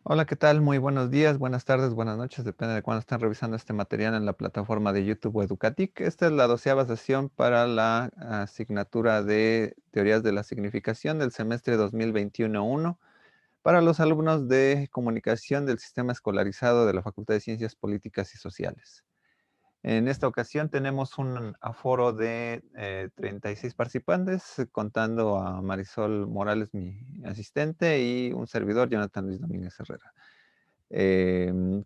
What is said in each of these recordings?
Hola, ¿qué tal? Muy buenos días, buenas tardes, buenas noches, depende de cuándo están revisando este material en la plataforma de YouTube o Educatic. Esta es la 12ª sesión para la asignatura de Teorías de la Significación del semestre 2021-1 para los alumnos de Comunicación del Sistema Escolarizado de la Facultad de Ciencias Políticas y Sociales. En esta ocasión tenemos un aforo de 36 participantes, contando a Marisol Morales, mi asistente, y un servidor, Jonathan Luis Domínguez Herrera.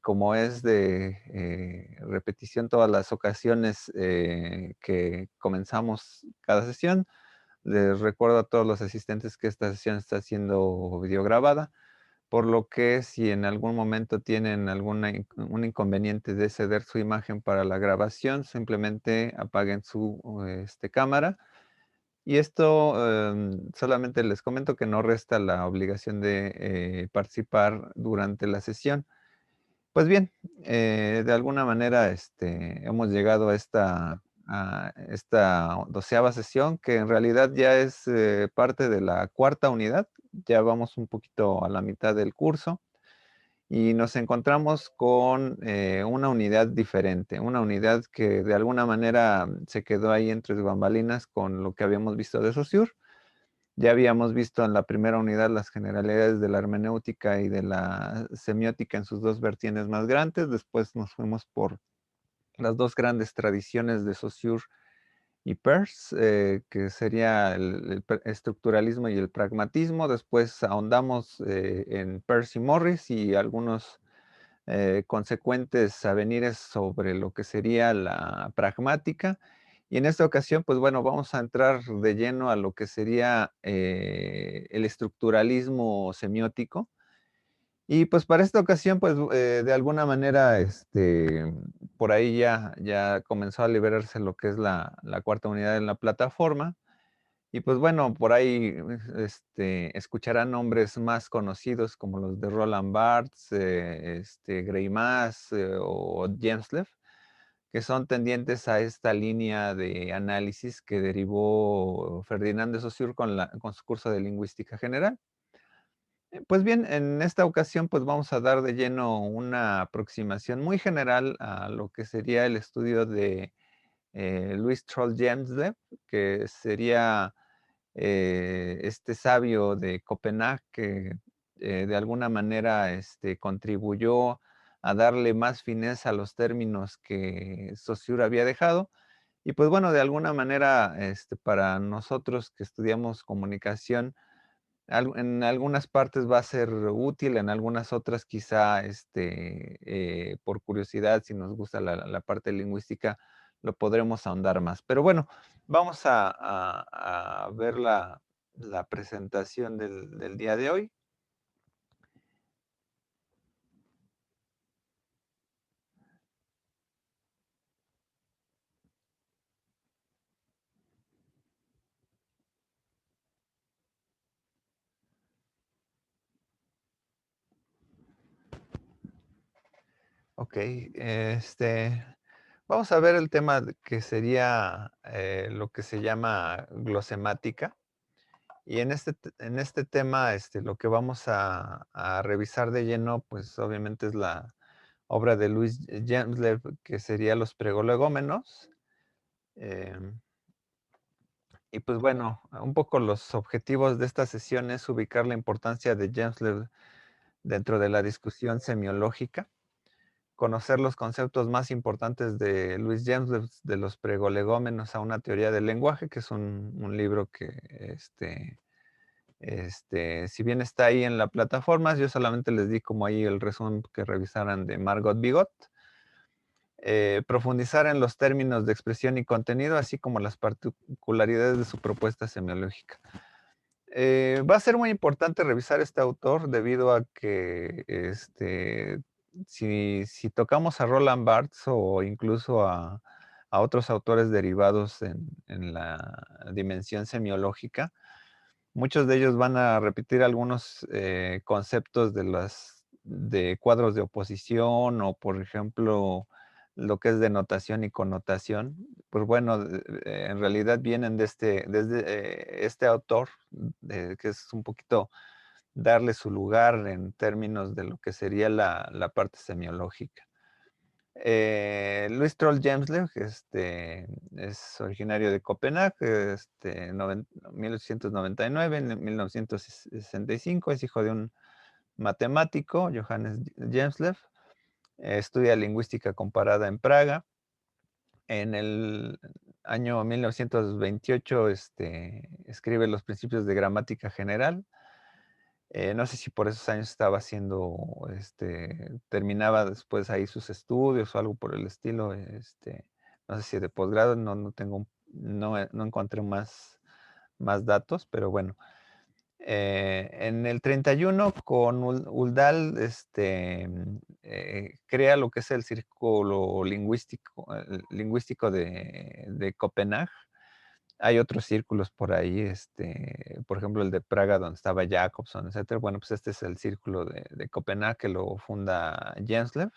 Como es de repetición todas las ocasiones que comenzamos cada sesión, les recuerdo a todos los asistentes que esta sesión está siendo videograbada, por lo que si en algún momento tienen un inconveniente de ceder su imagen para la grabación, simplemente apaguen su cámara. Y esto solamente les comento que no resta la obligación de participar durante la sesión. Pues bien, de alguna manera hemos llegado a esta 12ª sesión, que en realidad ya es parte de la 4ª unidad. Ya vamos un poquito a la mitad del curso y nos encontramos con una unidad diferente, una unidad que de alguna manera se quedó ahí entre bambalinas con lo que habíamos visto de Saussure. Ya habíamos visto en la primera unidad las generalidades de la hermenéutica y de la semiótica en sus dos vertientes más grandes. Después nos fuimos por las dos grandes tradiciones de Saussure y Peirce, que sería el estructuralismo y el pragmatismo. Después ahondamos en Peirce y Morris y algunos consecuentes avenires sobre lo que sería la pragmática. Y en esta ocasión, pues bueno, vamos a entrar de lleno a lo que sería el estructuralismo semiótico. Y pues para esta ocasión, pues de alguna manera, por ahí ya comenzó a liberarse lo que es la 4ª unidad en la plataforma. Y pues bueno, por ahí escucharán nombres más conocidos como los de Roland Barthes, Gray Maas o James, que son tendientes a esta línea de análisis que derivó Ferdinand de Saussure con su curso de lingüística general. Pues bien, en esta ocasión pues vamos a dar de lleno una aproximación muy general a lo que sería el estudio de Louis Troll Jamesley, que sería este sabio de Copenhague que de alguna manera contribuyó a darle más fineza a los términos que Saussure había dejado. Y pues bueno, de alguna manera, para nosotros que estudiamos comunicación, en algunas partes va a ser útil, en algunas otras quizá, por curiosidad, si nos gusta la parte lingüística, lo podremos ahondar más. Pero bueno, vamos a ver la presentación del día de hoy. Ok, vamos a ver el tema que sería lo que se llama glosemática. Y en este tema, lo que vamos a revisar de lleno, pues obviamente es la obra de Louis Jamesley, que sería Los pregolegómenos. Em, y pues bueno, un poco los objetivos de esta sesión es ubicar la importancia de Jamesley dentro de la discusión semiológica, conocer los conceptos más importantes de Louis Jamesley de los pregolegómenos a una teoría del lenguaje, que es un libro que si bien está ahí en la plataforma, yo solamente les di como ahí el resumen que revisaran de Margot Bigot. Profundizar en los términos de expresión y contenido, así como las particularidades de su propuesta semiológica. Va a ser muy importante revisar este autor debido a que si tocamos a Roland Barthes o incluso a otros autores derivados en la dimensión semiológica, muchos de ellos van a repetir algunos conceptos de cuadros de oposición o, por ejemplo, lo que es denotación y connotación. Pues bueno, en realidad vienen desde este autor, que es un poquito darle su lugar en términos de lo que sería la parte semiológica. Louis Troell-Gemslev, es originario de Copenhague, 1899, en 1965, es hijo de un matemático, Johannes Gemslev, estudia lingüística comparada en Praga. En el año 1928, escribe los principios de gramática general. No sé si por esos años estaba haciendo, terminaba después ahí sus estudios o algo por el estilo, no sé si de posgrado, no tengo, no encontré más datos, pero bueno. En el 31 con Uldal, crea lo que es el círculo lingüístico de Copenhague. Hay otros círculos por ahí, por ejemplo, el de Praga, donde estaba Jacobson, etcétera. Bueno, pues este es el círculo de Copenhague que lo funda Jenslev.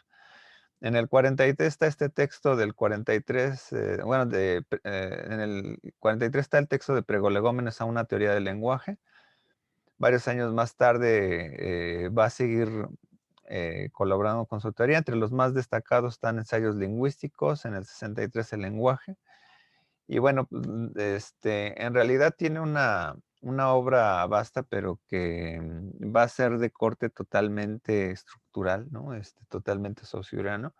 En el 43 está este texto del 43, bueno, en el 43 está el texto de Pregolegómenes a una teoría del lenguaje. Varios años más tarde va a seguir colaborando con su teoría. Entre los más destacados están ensayos lingüísticos, en el 63 el lenguaje. Y bueno, pues, en realidad tiene una obra vasta, pero que va a ser de corte totalmente estructural, ¿no? Totalmente saussuriano.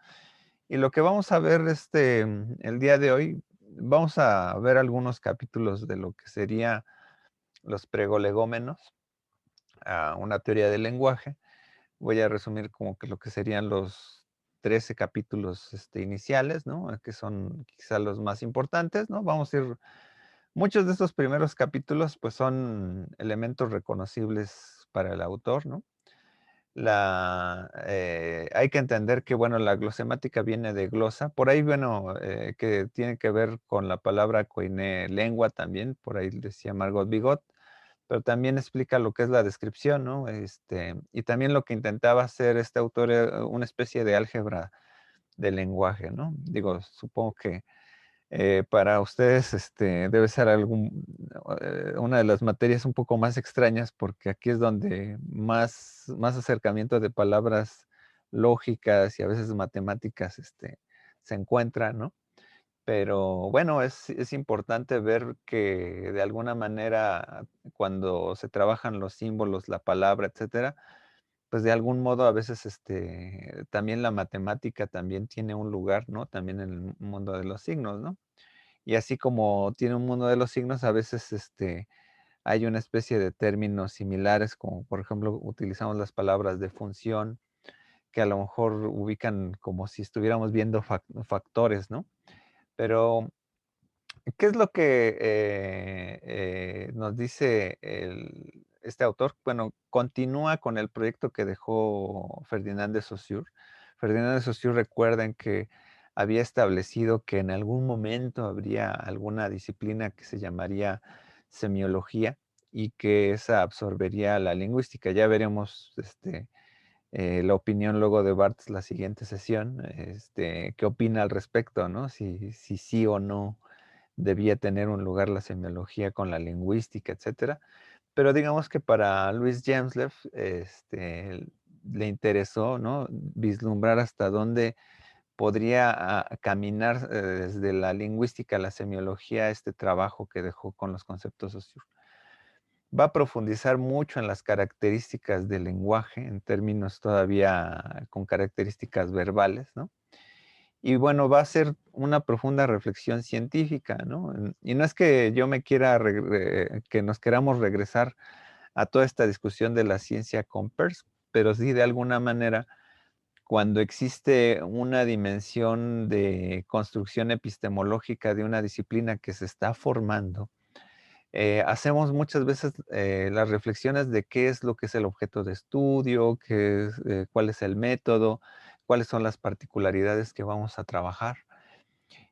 Y lo que vamos a ver el día de hoy, vamos a ver algunos capítulos de lo que sería los pregolegómenos, una teoría del lenguaje. Voy a resumir como que lo que serían los 13 capítulos iniciales, ¿no? Que son quizá los más importantes, ¿no? Vamos a ir, muchos de estos primeros capítulos pues son elementos reconocibles para el autor, ¿no? Hay que entender que, bueno, la glosemática viene de glosa, por ahí, bueno, que tiene que ver con la palabra koiné, lengua también, por ahí decía Margot Bigot, pero también explica lo que es la descripción, ¿no? Y también lo que intentaba hacer este autor era una especie de álgebra del lenguaje, ¿no? Digo, supongo que para ustedes debe ser una de las materias un poco más extrañas porque aquí es donde más acercamiento de palabras lógicas y a veces matemáticas se encuentra, ¿no? Pero bueno, es importante ver que de alguna manera cuando se trabajan los símbolos, la palabra, etcétera, pues de algún modo a veces también la matemática también tiene un lugar, ¿no? También en el mundo de los signos, ¿no? Y así como tiene un mundo de los signos, a veces hay una especie de términos similares, como por ejemplo utilizamos las palabras de función, que a lo mejor ubican como si estuviéramos viendo factores, ¿no? Pero ¿qué es lo que nos dice este autor? Bueno, continúa con el proyecto que dejó Ferdinand de Saussure. Ferdinand de Saussure, recuerden que había establecido que en algún momento habría alguna disciplina que se llamaría semiología y que esa absorbería la lingüística. Ya veremos la opinión luego de Barthes la siguiente sesión, qué opina al respecto, ¿no? Si sí o no debía tener un lugar la semiología con la lingüística, etcétera. Pero digamos que para Louis Gemslev, le interesó, ¿no? Vislumbrar hasta dónde podría caminar desde la lingüística a la semiología este trabajo que dejó con los conceptos sociales. Va a profundizar mucho en las características del lenguaje, en términos todavía con características verbales, ¿no? Y bueno, va a ser una profunda reflexión científica, ¿no? Y no es que yo me quiera, que nos queramos regresar a toda esta discusión de la ciencia con Peirce, pero sí de alguna manera, cuando existe una dimensión de construcción epistemológica de una disciplina que se está formando, hacemos muchas veces las reflexiones de qué es lo que es el objeto de estudio, cuál es el método, cuáles son las particularidades que vamos a trabajar.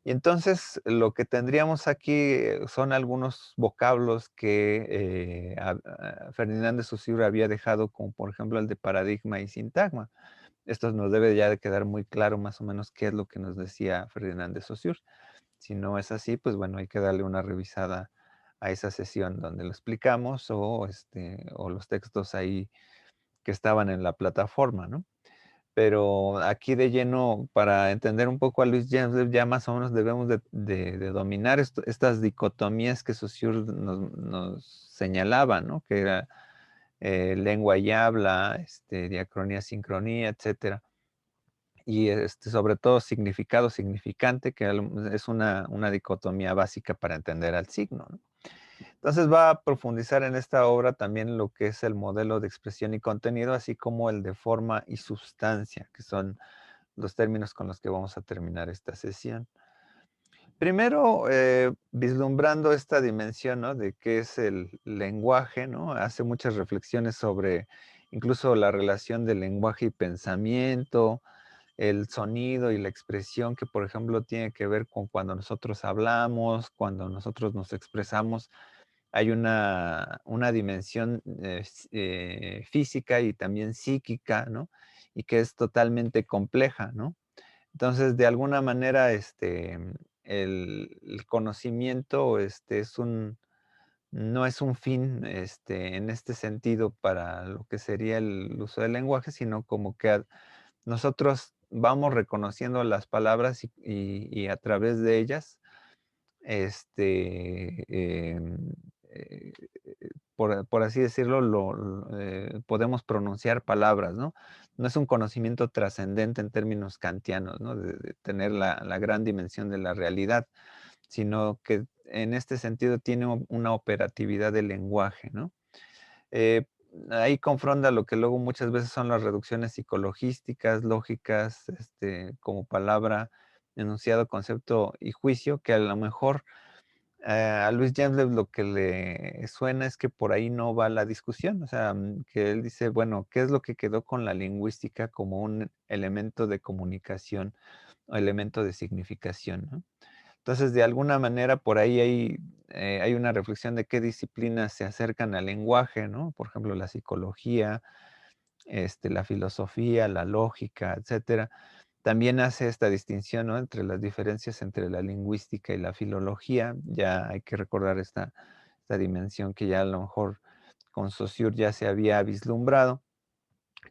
Y entonces lo que tendríamos aquí son algunos vocablos que Ferdinand de Saussure había dejado, como por ejemplo el de paradigma y sintagma. Esto nos debe ya de quedar muy claro más o menos qué es lo que nos decía Ferdinand de Saussure. Si no es así, pues bueno, hay que darle una revisada a esa sesión donde lo explicamos o los textos ahí que estaban en la plataforma, ¿no? Pero aquí de lleno, para entender un poco a Louis James, ya más o menos debemos de dominar estas dicotomías que Saussure nos señalaba, ¿no? Que era lengua y habla, diacronía, sincronía, etcétera. Y sobre todo significado, significante, que es una dicotomía básica para entender al signo, ¿no? Entonces va a profundizar en esta obra también lo que es el modelo de expresión y contenido, así como el de forma y sustancia, que son los términos con los que vamos a terminar esta sesión. Primero, vislumbrando esta dimensión, ¿no? De qué es el lenguaje, ¿no? Hace muchas reflexiones sobre incluso la relación del lenguaje y pensamiento, el sonido y la expresión que, por ejemplo, tiene que ver con cuando nosotros hablamos, cuando nosotros nos expresamos. Hay una dimensión física y también psíquica, ¿no? Y que es totalmente compleja, ¿no? Entonces, de alguna manera, el conocimiento, no es un fin, en este sentido para lo que sería el uso del lenguaje, sino como que nosotros vamos reconociendo las palabras y a través de ellas, em, eh, por así decirlo, podemos pronunciar palabras, ¿no? No es un conocimiento trascendente en términos kantianos, ¿no? De tener la gran dimensión de la realidad, sino que en este sentido tiene una operatividad del lenguaje, ¿no? Eh, Ahí confronta lo que luego muchas veces son las reducciones psicologísticas, lógicas, como palabra, enunciado, concepto y juicio, que a lo mejor a Luis James lo que le suena es que por ahí no va la discusión, o sea, que él dice, bueno, ¿qué es lo que quedó con la lingüística como un elemento de comunicación o elemento de significación, ¿no? Entonces, de alguna manera, por ahí hay una reflexión de qué disciplinas se acercan al lenguaje, ¿no? Por ejemplo, la psicología, la filosofía, la lógica, etcétera. También hace esta distinción, ¿no? Entre las diferencias entre la lingüística y la filología. Ya hay que recordar esta dimensión que ya a lo mejor con Saussure ya se había vislumbrado,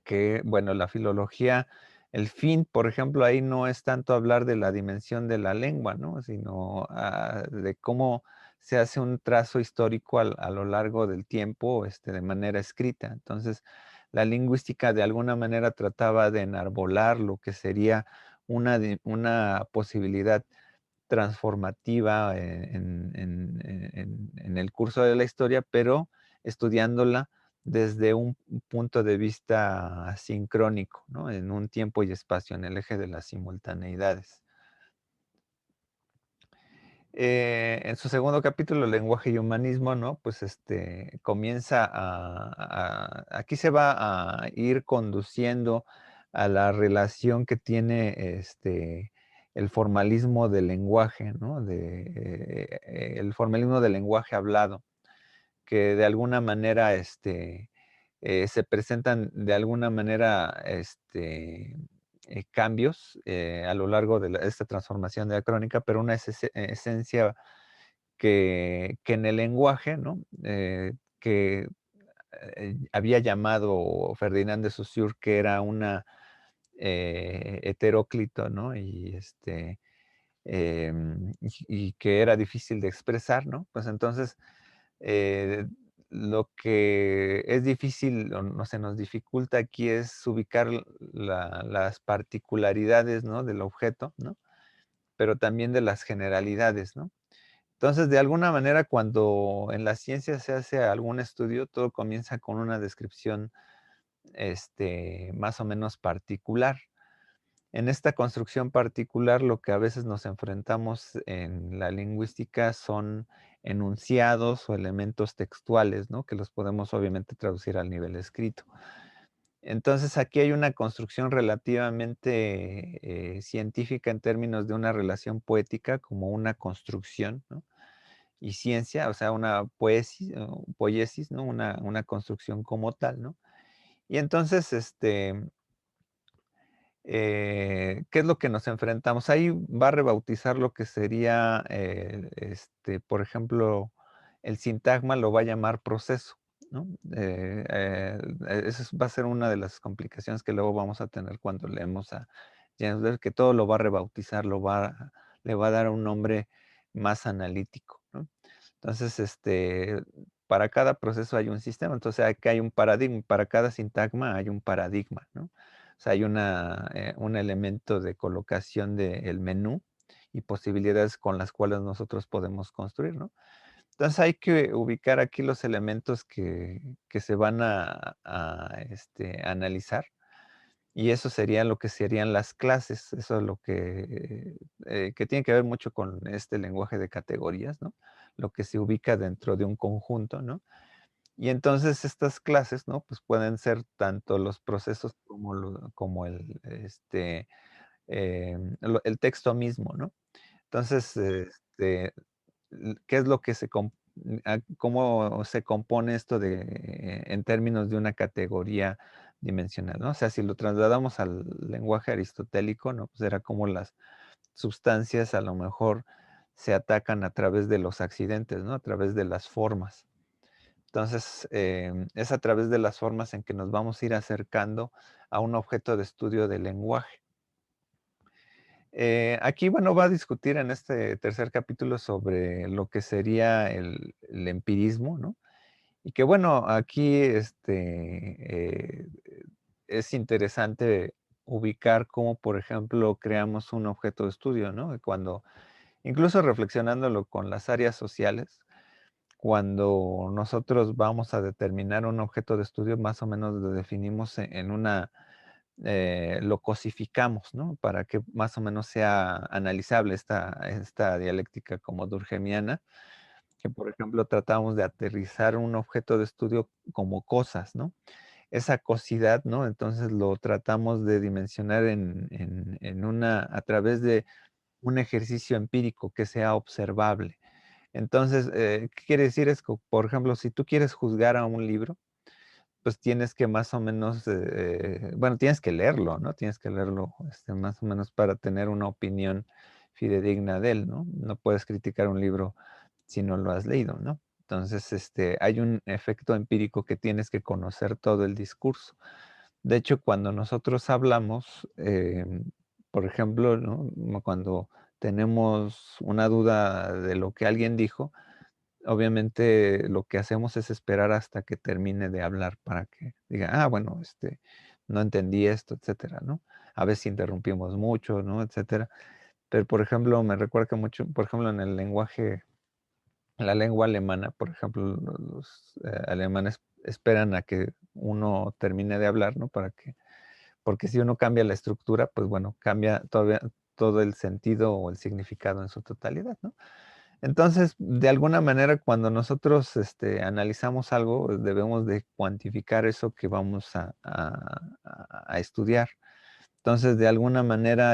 que, bueno, la filología, el fin, por ejemplo, ahí no es tanto hablar de la dimensión de la lengua, ¿no? Sino de cómo se hace un trazo histórico a lo largo del tiempo, de manera escrita. Entonces, la lingüística de alguna manera trataba de enarbolar lo que sería una posibilidad transformativa en el curso de la historia, pero estudiándola desde un punto de vista sincrónico, ¿no? En un tiempo y espacio, en el eje de las simultaneidades. En su segundo capítulo, Lenguaje y Humanismo, ¿no? Pues comienza aquí se va a ir conduciendo a la relación que tiene el formalismo del lenguaje, ¿no? El formalismo del lenguaje hablado, que de alguna manera se presentan de alguna manera cambios a lo largo de esta transformación diacrónica, pero una esencia que en el lenguaje, ¿no? Que había llamado Ferdinand de Saussure que era una heteróclito, ¿no? Y que era difícil de expresar, ¿no? Pues entonces, eh, lo que es difícil o no se nos dificulta aquí es ubicar las particularidades, ¿no? Del objeto, ¿no? Pero también de las generalidades, ¿no? Entonces, de alguna manera, cuando en la ciencia se hace algún estudio, todo comienza con una descripción, más o menos particular. En esta construcción particular, lo que a veces nos enfrentamos en la lingüística son enunciados o elementos textuales, ¿no? Que los podemos obviamente traducir al nivel escrito. Entonces, aquí hay una construcción relativamente científica en términos de una relación poética como una construcción, ¿no? Y ciencia, o sea, una poiesis, ¿no? Una construcción como tal, ¿no? Y entonces, ¿qué es lo que nos enfrentamos? Ahí va a rebautizar lo que sería, por ejemplo, el sintagma lo va a llamar proceso, ¿no? Va a ser una de las complicaciones que luego vamos a tener cuando leemos a James Bell, que todo lo va a rebautizar, le va a dar un nombre más analítico, ¿no? Entonces, para cada proceso hay un sistema, entonces aquí hay un paradigma, para cada sintagma hay un paradigma, ¿no? O sea, hay un elemento de colocación del menú y posibilidades con las cuales nosotros podemos construir, ¿no? Entonces hay que ubicar aquí los elementos que se van analizar y eso sería lo que serían las clases. Eso es lo que tiene que ver mucho con este lenguaje de categorías, ¿no? Lo que se ubica dentro de un conjunto, ¿no? Y entonces estas clases, ¿no? Pues pueden ser tanto los procesos como el texto mismo, ¿no? Entonces, ¿qué es lo que cómo se compone esto en términos de una categoría dimensional, ¿no? O sea, si lo trasladamos al lenguaje aristotélico, ¿no? Pues era como las sustancias a lo mejor se atacan a través de los accidentes, ¿no? A través de las formas. Entonces, es a través de las formas en que nos vamos a ir acercando a un objeto de estudio del lenguaje. Aquí, bueno, va a discutir en este tercer capítulo sobre lo que sería el empirismo, ¿no? Y que, bueno, aquí es interesante ubicar cómo, por ejemplo, creamos un objeto de estudio, ¿no? Cuando, incluso reflexionándolo con las áreas sociales, cuando nosotros vamos a determinar un objeto de estudio, más o menos lo definimos lo cosificamos, ¿no? Para que más o menos sea analizable esta dialéctica como durkheimiana, que por ejemplo tratamos de aterrizar un objeto de estudio como cosas, ¿no? Esa cosidad, ¿no? Entonces lo tratamos de dimensionar a través de un ejercicio empírico que sea observable. Entonces, ¿qué quiere decir? Es que, por ejemplo, si tú quieres juzgar a un libro, pues tienes que más o menos, bueno, tienes que leerlo, ¿no? Tienes que leerlo, más o menos para tener una opinión fidedigna de él, ¿no? No puedes criticar un libro si no lo has leído, ¿no? Entonces, hay un efecto empírico que tienes que conocer todo el discurso. De hecho, cuando nosotros hablamos, por ejemplo, ¿no? Cuando tenemos una duda de lo que alguien dijo, obviamente lo que hacemos es esperar hasta que termine de hablar para que diga, bueno, no entendí esto, etcétera, ¿no? A veces interrumpimos mucho, ¿no? Etcétera. Pero, por ejemplo, me recuerda que mucho, por ejemplo, en el lenguaje, la lengua alemana, por ejemplo, los alemanes esperan a que uno termine de hablar, ¿no? Porque si uno cambia la estructura, pues bueno, cambia todo el sentido o el significado en su totalidad, ¿no? Entonces, de alguna manera, cuando nosotros analizamos algo, debemos de cuantificar eso que vamos a estudiar. Entonces, de alguna manera,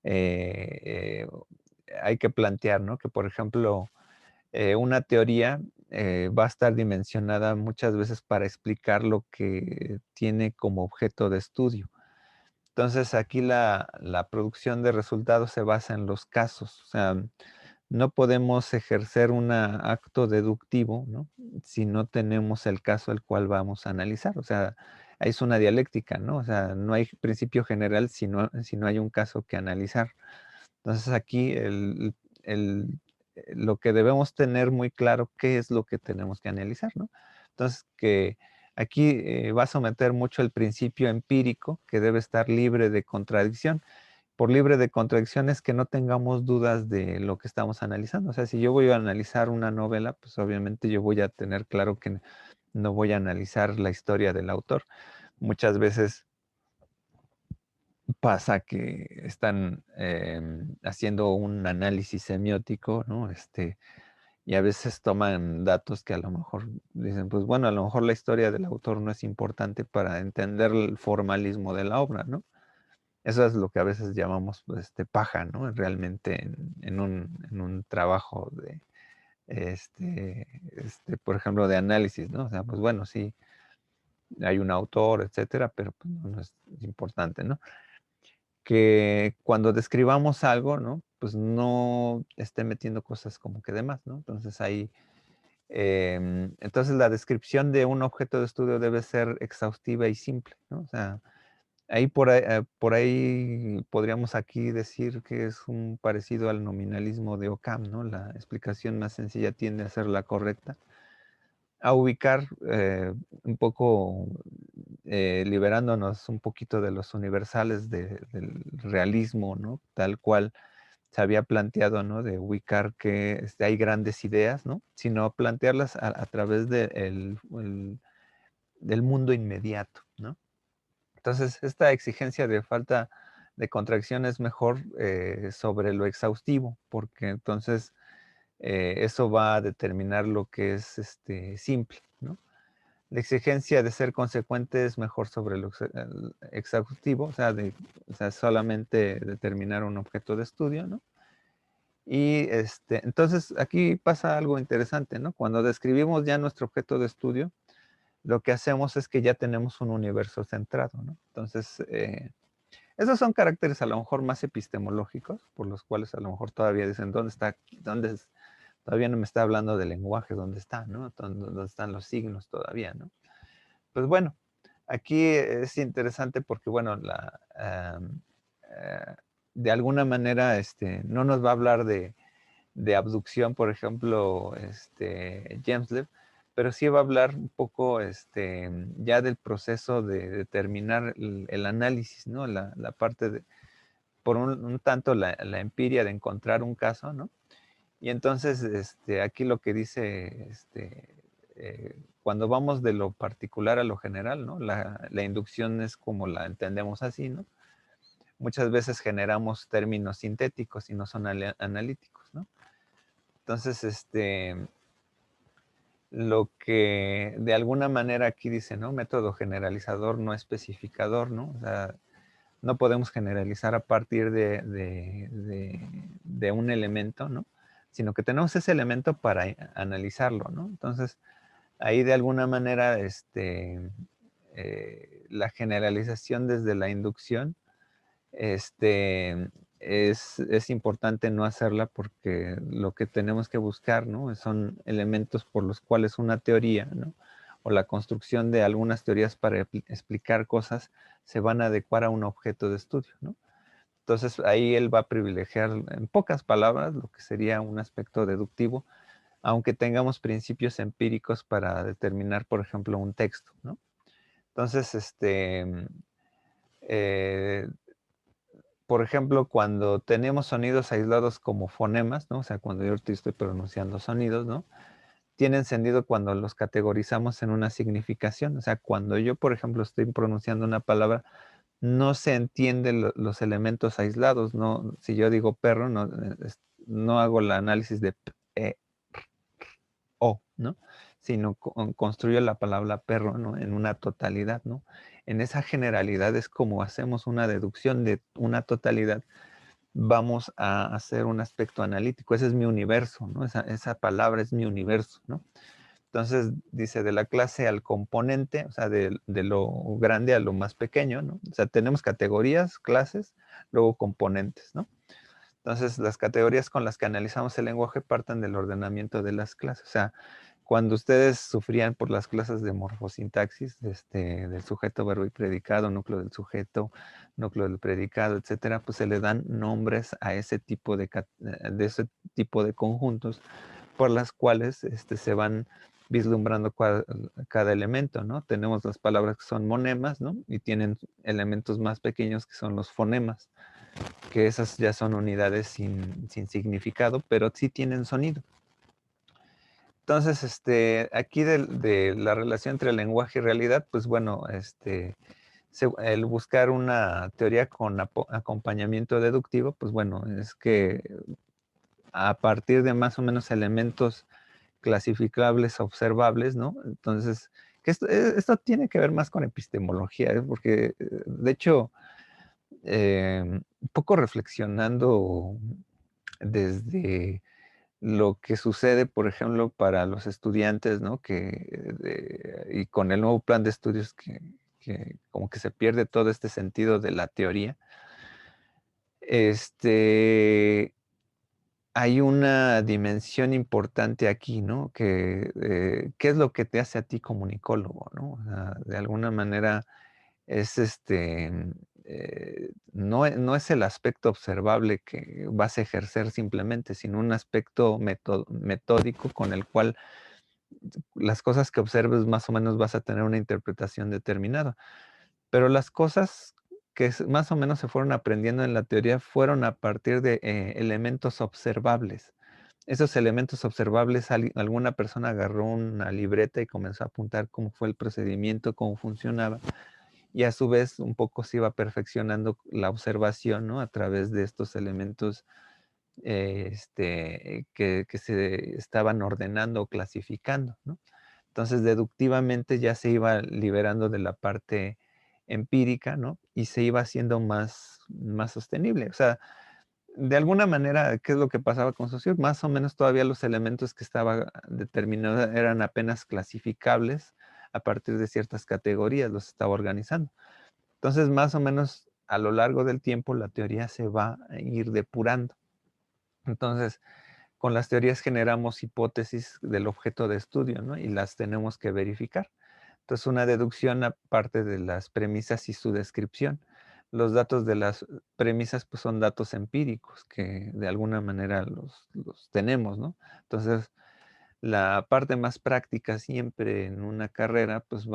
eh, hay que plantear, ¿no? Que, por ejemplo, una teoría va a estar dimensionada muchas veces para explicar lo que tiene como objeto de estudio. Entonces, aquí la producción de resultados se basa en los casos. O sea, no podemos ejercer un acto deductivo, ¿no? Si no tenemos el caso el cual vamos a analizar. O sea, es una dialéctica, ¿no? O sea, no hay principio general si no hay un caso que analizar. Entonces aquí lo que debemos tener muy claro qué es lo que tenemos que analizar, ¿no? Entonces que aquí va a someter mucho el principio empírico que debe estar libre de contradicción. Por libre de contradicciones que no tengamos dudas de lo que estamos analizando. O sea, si yo voy a analizar una novela, pues obviamente yo voy a tener claro que no voy a analizar la historia del autor. Muchas veces pasa que están haciendo un análisis semiótico, ¿no? Y a veces toman datos que a lo mejor dicen, pues bueno, a lo mejor la historia del autor no es importante para entender el formalismo de la obra, ¿no? Eso es lo que a veces llamamos pues, paja, ¿no? Realmente en un trabajo por ejemplo, de análisis, ¿no? O sea, pues bueno, sí, hay un autor, etcétera, pero pues, no es importante, ¿no? Que cuando describamos algo, ¿no? pues no esté metiendo cosas como que de más, ¿no? Entonces ahí, entonces la descripción de un objeto de estudio debe ser exhaustiva y simple, ¿no? O sea, ahí por ahí podríamos aquí decir que es un parecido al nominalismo de Occam, ¿no? La explicación más sencilla tiende a ser la correcta. A ubicar un poco, liberándonos un poquito de los universales del realismo, ¿no? Tal cual se había planteado, ¿no? De ubicar que hay grandes ideas, ¿no? Sino plantearlas a través del mundo inmediato, ¿no? Entonces, esta exigencia de falta de contracción es mejor sobre lo exhaustivo, porque entonces eso va a determinar lo que es simple, ¿no? La exigencia de ser consecuente es mejor sobre lo el exhaustivo, o sea, solamente determinar un objeto de estudio, ¿no? Y entonces aquí pasa algo interesante, ¿no? Cuando describimos ya nuestro objeto de estudio, lo que hacemos es que ya tenemos un universo centrado, ¿no? Entonces, esos son caracteres a lo mejor más epistemológicos, por los cuales a lo mejor todavía dicen, ¿dónde está? Todavía no me está hablando del lenguaje, ¿dónde está? ¿No? ¿Dónde están los signos todavía? ¿No? Pues bueno, aquí es interesante porque, bueno, eh, de alguna manera no nos va a hablar de abducción, por ejemplo, James, pero sí va a hablar un poco ya del proceso de determinar el análisis, ¿no? La parte de, por un tanto, la empiria de encontrar un caso, ¿no? Y entonces, aquí lo que dice, cuando vamos de lo particular a lo general, ¿no? La inducción es como la entendemos así, ¿no? Muchas veces generamos términos sintéticos y no son analíticos, ¿no? Entonces, lo que de alguna manera aquí dice, ¿no? Método generalizador no especificador, ¿no? O sea, no podemos generalizar a partir de un elemento, ¿no? Sino que tenemos ese elemento para analizarlo, ¿no? Entonces, ahí de alguna manera, la generalización desde la inducción, es importante no hacerla porque lo que tenemos que buscar, ¿no? Son elementos por los cuales una teoría, ¿no? O la construcción de algunas teorías para explicar cosas se van a adecuar a un objeto de estudio, ¿no? Entonces ahí él va a privilegiar, en pocas palabras, lo que sería un aspecto deductivo, aunque tengamos principios empíricos para determinar, por ejemplo, un texto, ¿no? Entonces, eh, por ejemplo, cuando tenemos sonidos aislados como fonemas, ¿no? O sea, cuando yo estoy pronunciando sonidos, ¿no? Tienen sentido cuando los categorizamos en una significación. O sea, cuando yo, por ejemplo, estoy pronunciando una palabra, no se entienden los elementos aislados, ¿no? Si yo digo perro, no, no hago el análisis de p, o, ¿no? Sino construyo la palabra perro, ¿no? En una totalidad, ¿no? En esa generalidad es como hacemos una deducción de una totalidad, vamos a hacer un aspecto analítico. Ese es mi universo, ¿no? Esa palabra es mi universo, ¿no? Entonces, dice, de la clase al componente, o sea, de lo grande a lo más pequeño, ¿no? O sea, tenemos categorías, clases, luego componentes, ¿no? Entonces, las categorías con las que analizamos el lenguaje parten del ordenamiento de las clases. O sea, cuando ustedes sufrían por las clases de morfosintaxis, del sujeto, verbo y predicado, núcleo del sujeto, núcleo del predicado, etcétera, pues se le dan nombres a ese tipo de ese tipo de conjuntos por las cuales se van vislumbrando cada elemento, ¿no? Tenemos las palabras que son monemas, ¿no? Y tienen elementos más pequeños que son los fonemas, que esas ya son unidades sin significado, pero sí tienen sonido. Entonces, aquí de la relación entre lenguaje y realidad, pues bueno, el buscar una teoría con acompañamiento deductivo, pues bueno, es que a partir de más o menos elementos clasificables, observables, ¿no? Entonces, que esto tiene que ver más con epistemología, ¿eh? Porque de hecho, un poco reflexionando desde lo que sucede, por ejemplo, para los estudiantes, ¿no? Y con el nuevo plan de estudios que como que se pierde todo este sentido de la teoría. Este, hay una dimensión importante aquí, ¿no? Que, ¿qué es lo que te hace a ti comunicólogo, no? O sea, de alguna manera es no es el aspecto observable que vas a ejercer simplemente, sino un aspecto metódico con el cual las cosas que observes más o menos vas a tener una interpretación determinada. Pero las cosas que más o menos se fueron aprendiendo en la teoría fueron a partir de elementos observables. Esos elementos observables, alguna persona agarró una libreta y comenzó a apuntar cómo fue el procedimiento, cómo funcionaba, y a su vez un poco se iba perfeccionando la observación, ¿no? A través de estos elementos que se estaban ordenando o clasificando, ¿no? Entonces, deductivamente ya se iba liberando de la parte empírica, ¿no? Y se iba haciendo más sostenible. O sea, de alguna manera, ¿qué es lo que pasaba con Saussure? Más o menos todavía los elementos que estaba determinados eran apenas clasificables a partir de ciertas categorías, los estaba organizando. Entonces, más o menos a lo largo del tiempo, la teoría se va a ir depurando. Entonces, con las teorías generamos hipótesis del objeto de estudio, ¿no? Y las tenemos que verificar. Entonces, una deducción aparte de las premisas y su descripción. Los datos de las premisas pues, son datos empíricos que de alguna manera los tenemos, ¿no? Entonces, la parte más práctica siempre en una carrera, pues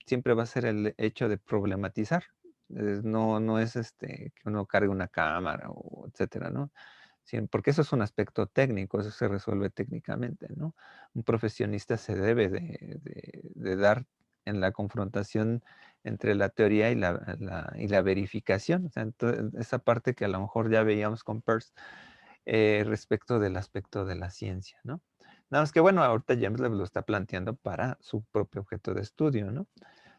siempre va a ser el hecho de problematizar. No es que uno cargue una cámara o etcétera, ¿no? Sí, porque eso es un aspecto técnico, eso se resuelve técnicamente, ¿no? Un profesionista se debe de dar en la confrontación entre la teoría y la verificación. O sea, esa parte que a lo mejor ya veíamos con Peirce respecto del aspecto de la ciencia, ¿no? Nada más que bueno, ahorita James lo está planteando para su propio objeto de estudio, ¿no?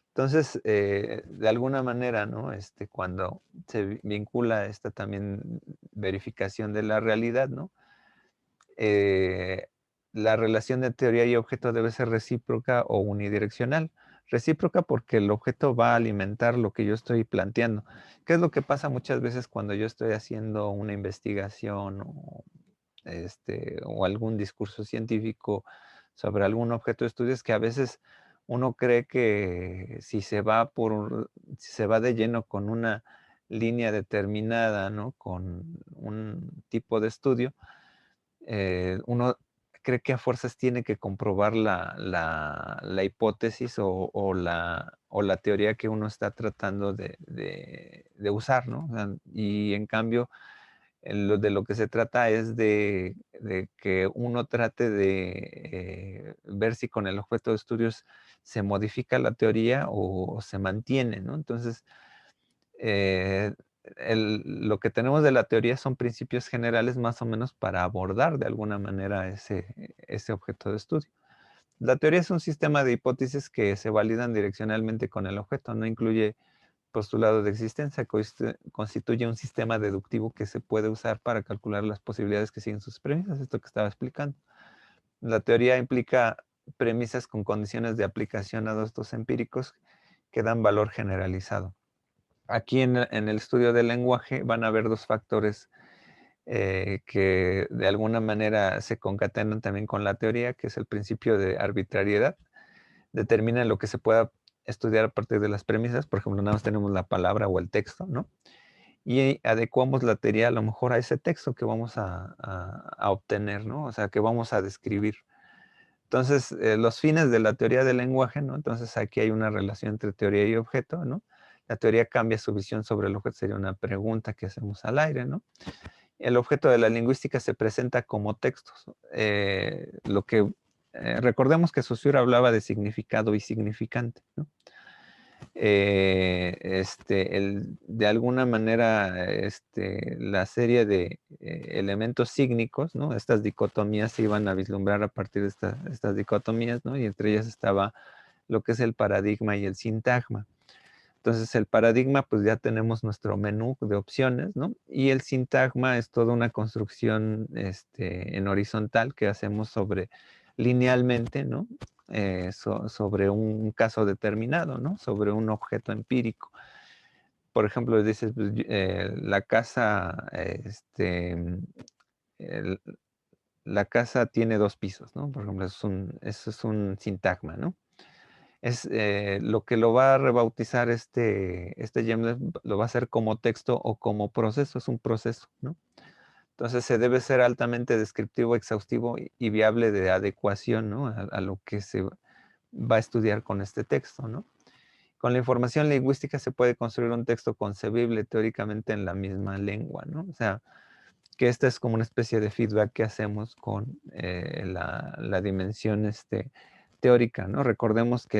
Entonces, de alguna manera, ¿no? Cuando se vincula esta también verificación de la realidad, ¿no? Eh, la relación de teoría y objeto debe ser recíproca o unidireccional. Recíproca porque el objeto va a alimentar lo que yo estoy planteando. ¿Qué es lo que pasa muchas veces cuando yo estoy haciendo una investigación o algún discurso científico sobre algún objeto de estudio? Es que a veces uno cree que si se va de lleno con una línea determinada, ¿no? Con un tipo de estudio, uno cree que a fuerzas tiene que comprobar la hipótesis o la teoría que uno está tratando de usar, ¿no? O sea, y en cambio, de lo que se trata es de que uno trate de ver si con el objeto de estudios se modifica la teoría o se mantiene, ¿no? Entonces, eh, lo que tenemos de la teoría son principios generales más o menos para abordar de alguna manera ese objeto de estudio. La teoría es un sistema de hipótesis que se validan direccionalmente con el objeto, no incluye postulado de existencia, constituye un sistema deductivo que se puede usar para calcular las posibilidades que siguen sus premisas, esto que estaba explicando. La teoría implica premisas con condiciones de aplicación a datos empíricos que dan valor generalizado. Aquí en el estudio del lenguaje van a haber dos factores que de alguna manera se concatenan también con la teoría, que es el principio de arbitrariedad. Determina lo que se pueda estudiar a partir de las premisas. Por ejemplo, nada más tenemos la palabra o el texto, ¿no? Y adecuamos la teoría a lo mejor a ese texto que vamos a obtener, ¿no? O sea, que vamos a describir. Entonces, los fines de la teoría del lenguaje, ¿no? Entonces, aquí hay una relación entre teoría y objeto, ¿no? La teoría cambia su visión sobre el objeto, sería una pregunta que hacemos al aire, ¿no? El objeto de la lingüística se presenta como textos. Recordemos que Saussure hablaba de significado y significante, ¿no? De alguna manera, la serie de elementos sígnicos, ¿no? Estas dicotomías se iban a vislumbrar a partir de estas dicotomías, ¿no? Y entre ellas estaba lo que es el paradigma y el sintagma. Entonces, el paradigma, pues ya tenemos nuestro menú de opciones, ¿no? Y el sintagma es toda una construcción en horizontal que hacemos linealmente, ¿no? Sobre un caso determinado, ¿no? Sobre un objeto empírico. Por ejemplo, dices, pues, la casa, la casa tiene 2 pisos, ¿no? Por ejemplo, eso es un sintagma, ¿no? Es, lo que lo va a rebautizar este Gembler lo va a hacer como texto o como proceso, es un proceso, ¿no? Entonces se debe ser altamente descriptivo, exhaustivo y viable de adecuación, ¿no? A lo que se va a estudiar con este texto, ¿no? Con la información lingüística se puede construir un texto concebible teóricamente en la misma lengua, ¿no? O sea, que esta es como una especie de feedback que hacemos con la dimensión teórica, ¿no? Recordemos que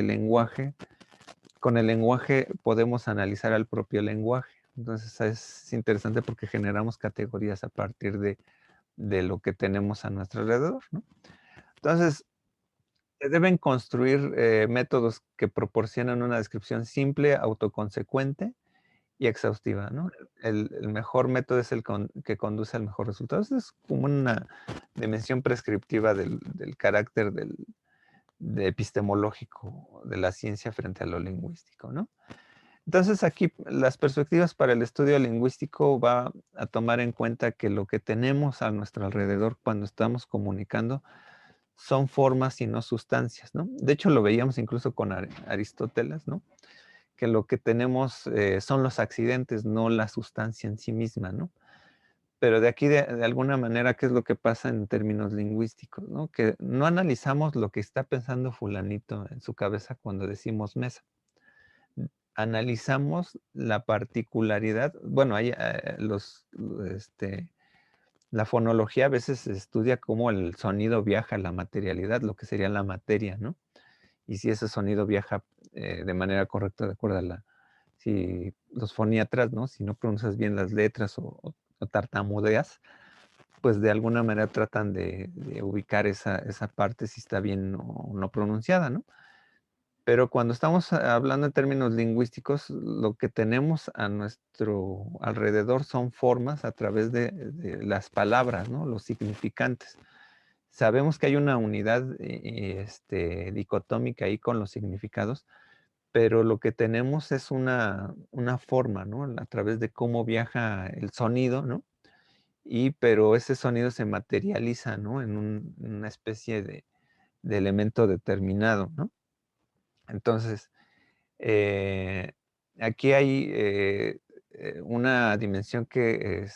con el lenguaje podemos analizar al propio lenguaje. Entonces es interesante porque generamos categorías a partir de lo que tenemos a nuestro alrededor, ¿no? Entonces, se deben construir métodos que proporcionan una descripción simple, autoconsecuente y exhaustiva, ¿no? El mejor método es que conduce al mejor resultado. Eso es como una dimensión prescriptiva del carácter de epistemológico de la ciencia frente a lo lingüístico, ¿no? Entonces aquí las perspectivas para el estudio lingüístico va a tomar en cuenta que lo que tenemos a nuestro alrededor cuando estamos comunicando son formas y no sustancias, ¿no? De hecho, lo veíamos incluso con Aristóteles, ¿no? Que lo que tenemos son los accidentes, no la sustancia en sí misma, ¿no? Pero de aquí, de alguna manera, ¿qué es lo que pasa en términos lingüísticos, ¿no? Que no analizamos lo que está pensando fulanito en su cabeza cuando decimos mesa. Analizamos la particularidad, bueno, hay la fonología a veces se estudia cómo el sonido viaja a la materialidad, lo que sería la materia, ¿no? Y si ese sonido viaja de manera correcta, de acuerdo a si los foniatras, ¿no? Si no pronuncias bien las letras o tartamudeas, pues de alguna manera tratan de ubicar esa parte si está bien o no pronunciada, ¿no? Pero cuando estamos hablando en términos lingüísticos, lo que tenemos a nuestro alrededor son formas a través de las palabras, ¿no? Los significantes. Sabemos que hay una unidad dicotómica ahí con los significados, pero lo que tenemos es una forma, ¿no? A través de cómo viaja el sonido, ¿no? Pero ese sonido se materializa, ¿no? En una especie de elemento determinado, ¿no? Entonces, eh, aquí hay una dimensión que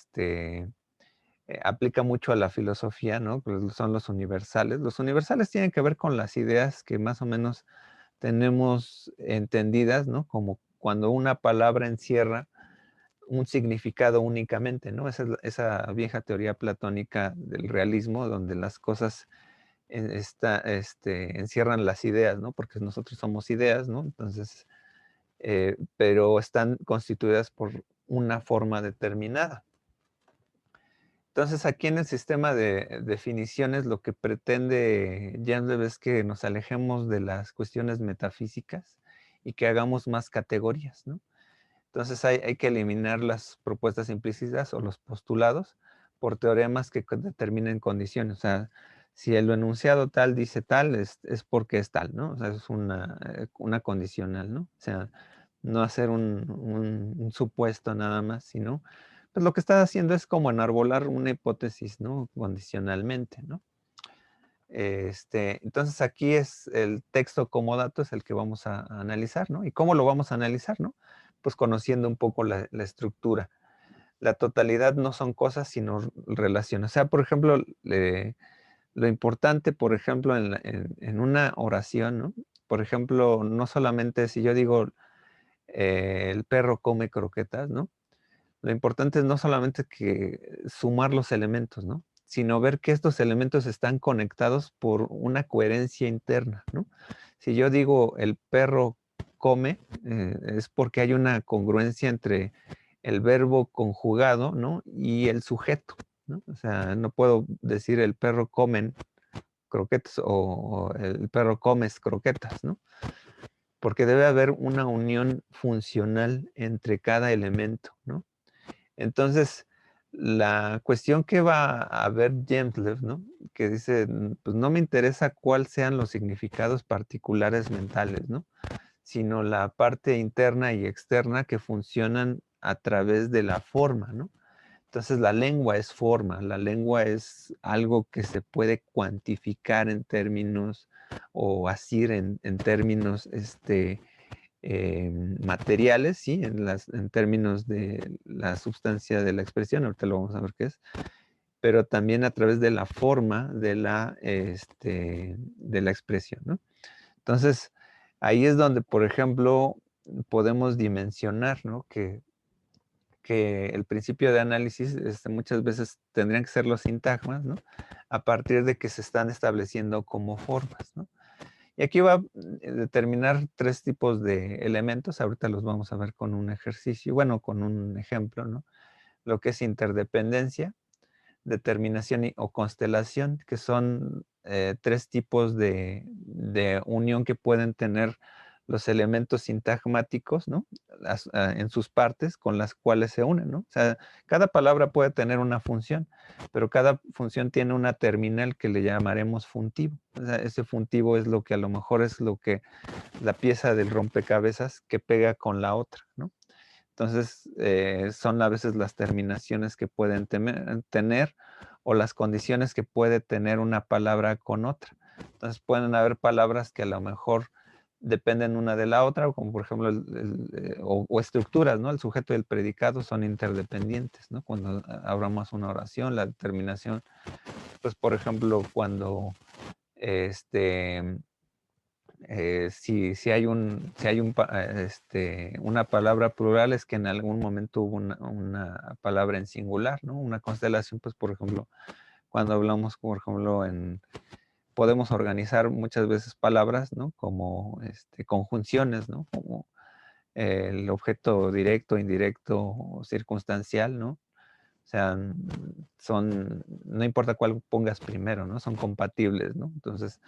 aplica mucho a la filosofía, ¿no? Pues son los universales. Los universales tienen que ver con las ideas que más o menos tenemos entendidas, ¿no? Como cuando una palabra encierra un significado únicamente, ¿no? Esa vieja teoría platónica del realismo, donde las cosas encierran las ideas, ¿no? Porque nosotros somos ideas, ¿no? Entonces, pero están constituidas por una forma determinada. Entonces, aquí en el sistema de definiciones, lo que pretende Jandl es que nos alejemos de las cuestiones metafísicas y que hagamos más categorías, ¿no? Entonces, hay que eliminar las propuestas implícitas o los postulados por teoremas que determinen condiciones. O sea, si el enunciado tal dice tal, es porque es tal, ¿no? O sea, es una condicional, ¿no? O sea, no hacer un supuesto nada más, sino pues lo que estás haciendo es como enarbolar una hipótesis, ¿no? Condicionalmente, ¿no? Entonces aquí es el texto como dato, es el que vamos a analizar, ¿no? ¿Y cómo lo vamos a analizar, no? Pues conociendo un poco la estructura. La totalidad no son cosas, sino relaciones. O sea, por ejemplo, lo importante, por ejemplo, en una oración, ¿no? Por ejemplo, no solamente si yo digo el perro come croquetas, ¿no? Lo importante es no solamente que sumar los elementos, ¿no? Sino ver que estos elementos están conectados por una coherencia interna, ¿no? Si yo digo el perro come, es porque hay una congruencia entre el verbo conjugado, ¿no? Y el sujeto, ¿no? O sea, no puedo decir el perro comen croquetas o el perro comes croquetas, ¿no? Porque debe haber una unión funcional entre cada elemento, ¿no? Entonces, la cuestión que va a ver James, ¿no? Que dice, pues no me interesa cuáles sean los significados particulares mentales, ¿no? Sino la parte interna y externa que funcionan a través de la forma, ¿no? Entonces la lengua es forma, la lengua es algo que se puede cuantificar en términos o así en términos materiales, ¿sí? En términos de la sustancia de la expresión, ahorita lo vamos a ver qué es, pero también a través de la forma de la expresión, ¿no? Entonces, ahí es donde, por ejemplo, podemos dimensionar, ¿no? Que el principio de análisis muchas veces tendrían que ser los sintagmas, ¿no? A partir de que se están estableciendo como formas, ¿no? Y aquí va a determinar 3 tipos de elementos, ahorita los vamos a ver con un ejercicio, bueno, con un ejemplo, ¿no? Lo que es interdependencia, determinación o constelación, que son 3 tipos de unión que pueden tener los elementos sintagmáticos, ¿no? En sus partes con las cuales se unen, ¿no? O sea, cada palabra puede tener una función, pero cada función tiene una terminal que le llamaremos funtivo. O sea, ese funtivo es lo que a lo mejor es lo que la pieza del rompecabezas que pega con la otra, ¿no? Entonces, son a veces las terminaciones que pueden tener o las condiciones que puede tener una palabra con otra. Entonces, pueden haber palabras que a lo mejor dependen una de la otra, como por ejemplo, o estructuras, ¿no? El sujeto y el predicado son interdependientes, ¿no? Cuando abramos una oración, la determinación, pues por ejemplo, cuando este, si hay una palabra plural, es que en algún momento hubo una palabra en singular, ¿no? Una constelación, pues, por ejemplo, cuando hablamos, por ejemplo, podemos organizar muchas veces palabras, ¿no? Como conjunciones, ¿no? Como el objeto directo, indirecto o circunstancial, ¿no? O sea, no importa cuál pongas primero, ¿no? Son compatibles, ¿no? Entonces,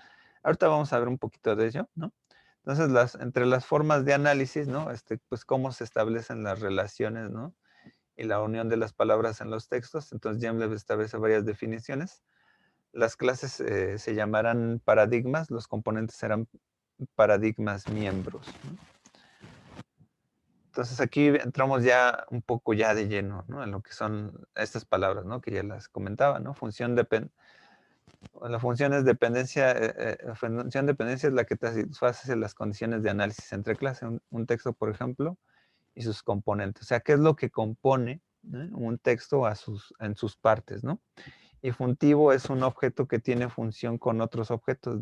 ahorita vamos a ver un poquito de ello, ¿no? Entonces, entre las formas de análisis, ¿no? Pues cómo se establecen las relaciones, ¿no? Y la unión de las palabras en los textos. Entonces, James establece varias definiciones. Las clases se llamarán paradigmas, los componentes serán paradigmas miembros, ¿no? Entonces aquí entramos ya un poco ya de lleno, ¿no? En lo que son estas palabras, ¿no? Que ya las comentaba, ¿no? La función es dependencia, la función dependencia es la que te satisface las condiciones de análisis entre clase, un texto, por ejemplo, y sus componentes. O sea, ¿qué es lo que compone, ¿no? Un texto en sus partes, ¿no? Y funtivo es un objeto que tiene función con otros objetos.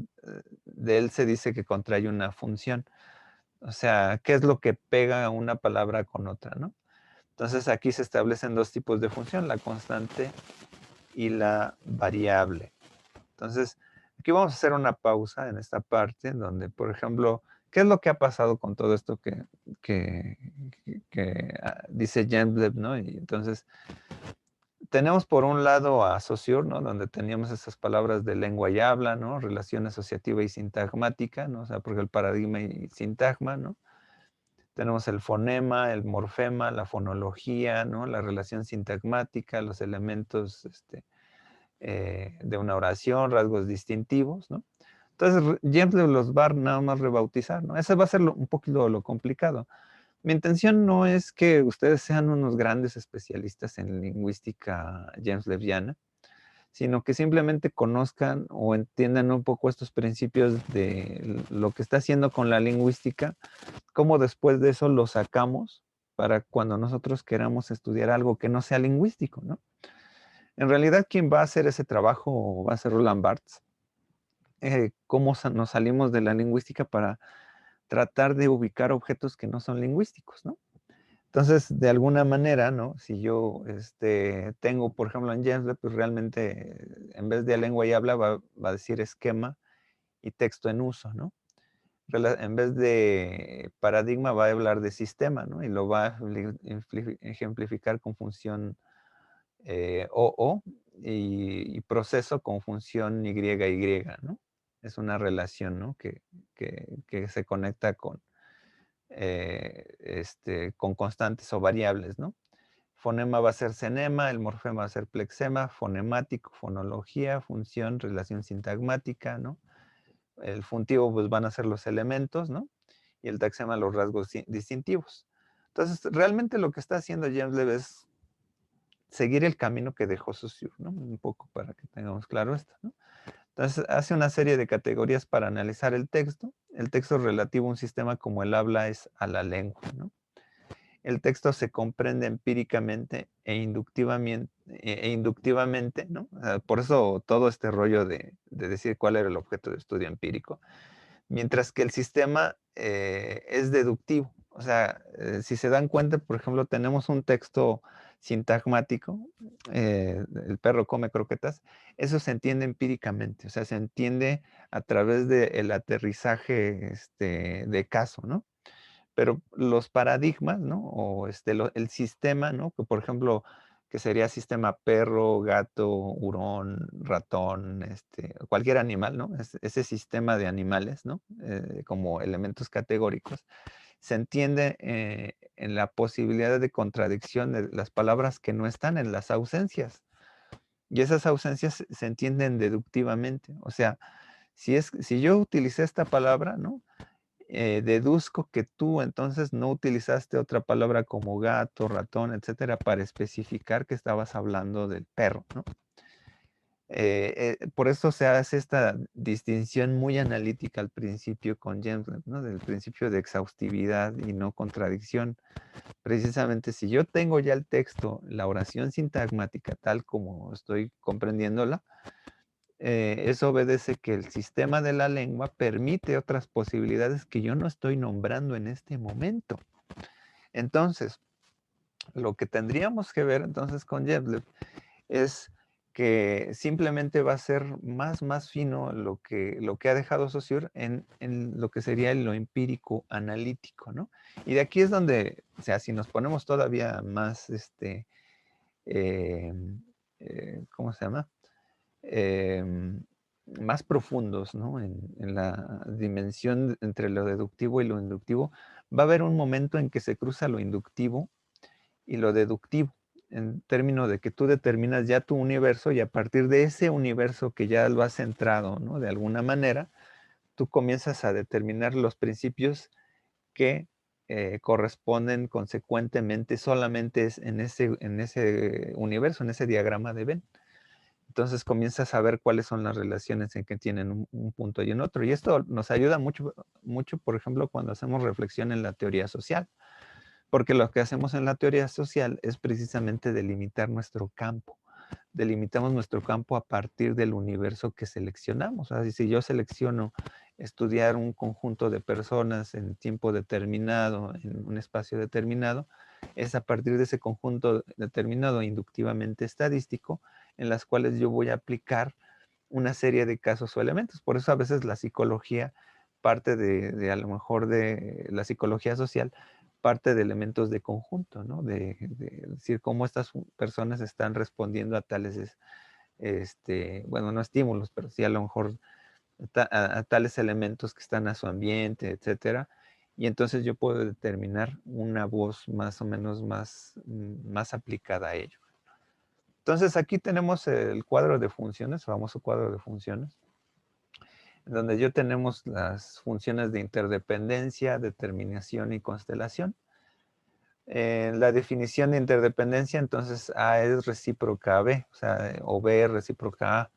De él se dice que contrae una función. O sea, ¿qué es lo que pega una palabra con otra, no? Entonces aquí se establecen 2 tipos de función, la constante y la variable. Entonces, aquí vamos a hacer una pausa en esta parte, en donde, por ejemplo, ¿qué es lo que ha pasado con todo esto que, que dice James, ¿no? Y entonces, tenemos por un lado a Saussure, ¿no? Donde teníamos esas palabras de lengua y habla, ¿no? Relación asociativa y sintagmática, ¿no? O sea, porque el paradigma y sintagma, ¿no? Tenemos el fonema, el morfema, la fonología, ¿no? La relación sintagmática, los elementos de una oración, rasgos distintivos, ¿no? Entonces, James los va a nada más rebautizar, ¿no? Ese va a ser un poquito lo complicado. Mi intención no es que ustedes sean unos grandes especialistas en lingüística Jamesleriana, sino que simplemente conozcan o entiendan un poco estos principios de lo que está haciendo con la lingüística, cómo después de eso lo sacamos para cuando nosotros queramos estudiar algo que no sea lingüístico, ¿no? En realidad, quien va a hacer ese trabajo va a ser Roland Barthes. Cómo nos salimos de la lingüística para tratar de ubicar objetos que no son lingüísticos, ¿no? Entonces, de alguna manera, ¿no? Si yo tengo, por ejemplo, en James, pues realmente en vez de lengua y habla va a decir esquema y texto en uso, ¿no? En vez de paradigma va a hablar de sistema, ¿no? Y lo va a ejemplificar con función o y proceso con función y, ¿no? Es una relación, ¿no? Que se conecta con constantes o variables, ¿no? Fonema va a ser cenema, el morfema va a ser plexema, fonemático, fonología, función, relación sintagmática, ¿no? El funtivo, pues van a ser los elementos, ¿no? Y el taxema, los rasgos distintivos. Entonces, realmente lo que está haciendo James Leve es seguir el camino que dejó Saussure, ¿no? Un poco para que tengamos claro esto, ¿no? Entonces, hace una serie de categorías para analizar el texto. El texto relativo a un sistema como el habla es a la lengua, ¿no? El texto se comprende empíricamente e inductivamente, ¿no? Por eso todo este rollo de decir cuál era el objeto de estudio empírico. Mientras que el sistema es deductivo. O sea, si se dan cuenta, por ejemplo, tenemos un texto sintagmático, el perro come croquetas, eso se entiende empíricamente, o sea, se entiende a través del aterrizaje de caso, ¿no? Pero los paradigmas, ¿no? O el sistema, ¿no? Que por ejemplo, que sería sistema perro, gato, hurón, ratón, cualquier animal, ¿no? Ese sistema de animales, ¿no? Como elementos categóricos, se entiende en la posibilidad de contradicción de las palabras que no están en las ausencias. Y esas ausencias se entienden deductivamente. O sea, si yo utilicé esta palabra, ¿no? Deduzco que tú entonces no utilizaste otra palabra como gato, ratón, etcétera, para especificar que estabas hablando del perro, ¿no? Por eso se hace esta distinción muy analítica al principio con James, ¿no? Del principio de exhaustividad y no contradicción. Precisamente si yo tengo ya el texto, la oración sintagmática tal como estoy comprendiéndola, eso obedece que el sistema de la lengua permite otras posibilidades que yo no estoy nombrando en este momento. Entonces, lo que tendríamos que ver entonces con Jevlev es que simplemente va a ser más fino lo que ha dejado Saussure en lo que sería lo empírico analítico, ¿no? Y de aquí es donde, o sea, si nos ponemos todavía más, eh, ¿cómo se llama? em, más profundos, ¿no? En la dimensión entre lo deductivo y lo inductivo, va a haber un momento en que se cruza lo inductivo y lo deductivo, en términos de que tú determinas ya tu universo y a partir de ese universo que ya lo has centrado, ¿no? De alguna manera, tú comienzas a determinar los principios que corresponden consecuentemente solamente en ese universo, en ese diagrama de Venn. Entonces comienzas a ver cuáles son las relaciones en que tienen un punto y en otro. Y esto nos ayuda mucho, mucho, por ejemplo, cuando hacemos reflexión en la teoría social, porque lo que hacemos en la teoría social es precisamente delimitar nuestro campo. Delimitamos nuestro campo a partir del universo que seleccionamos. O sea, si yo selecciono estudiar un conjunto de personas en tiempo determinado, en un espacio determinado, es a partir de ese conjunto determinado inductivamente estadístico en las cuales yo voy a aplicar una serie de casos o elementos. Por eso a veces la psicología parte a lo mejor de la psicología social, parte de elementos de conjunto, ¿no? De decir cómo estas personas están respondiendo a tales, bueno, no estímulos, pero sí a lo mejor a tales elementos que están a su ambiente, etcétera. Y entonces yo puedo determinar una voz más o menos más aplicada a ello. Entonces aquí tenemos el cuadro de funciones, el famoso cuadro de funciones, en donde yo tenemos las funciones de interdependencia, determinación y constelación. La definición de interdependencia, entonces A es recíproca a B, o sea, o B es recíproca A.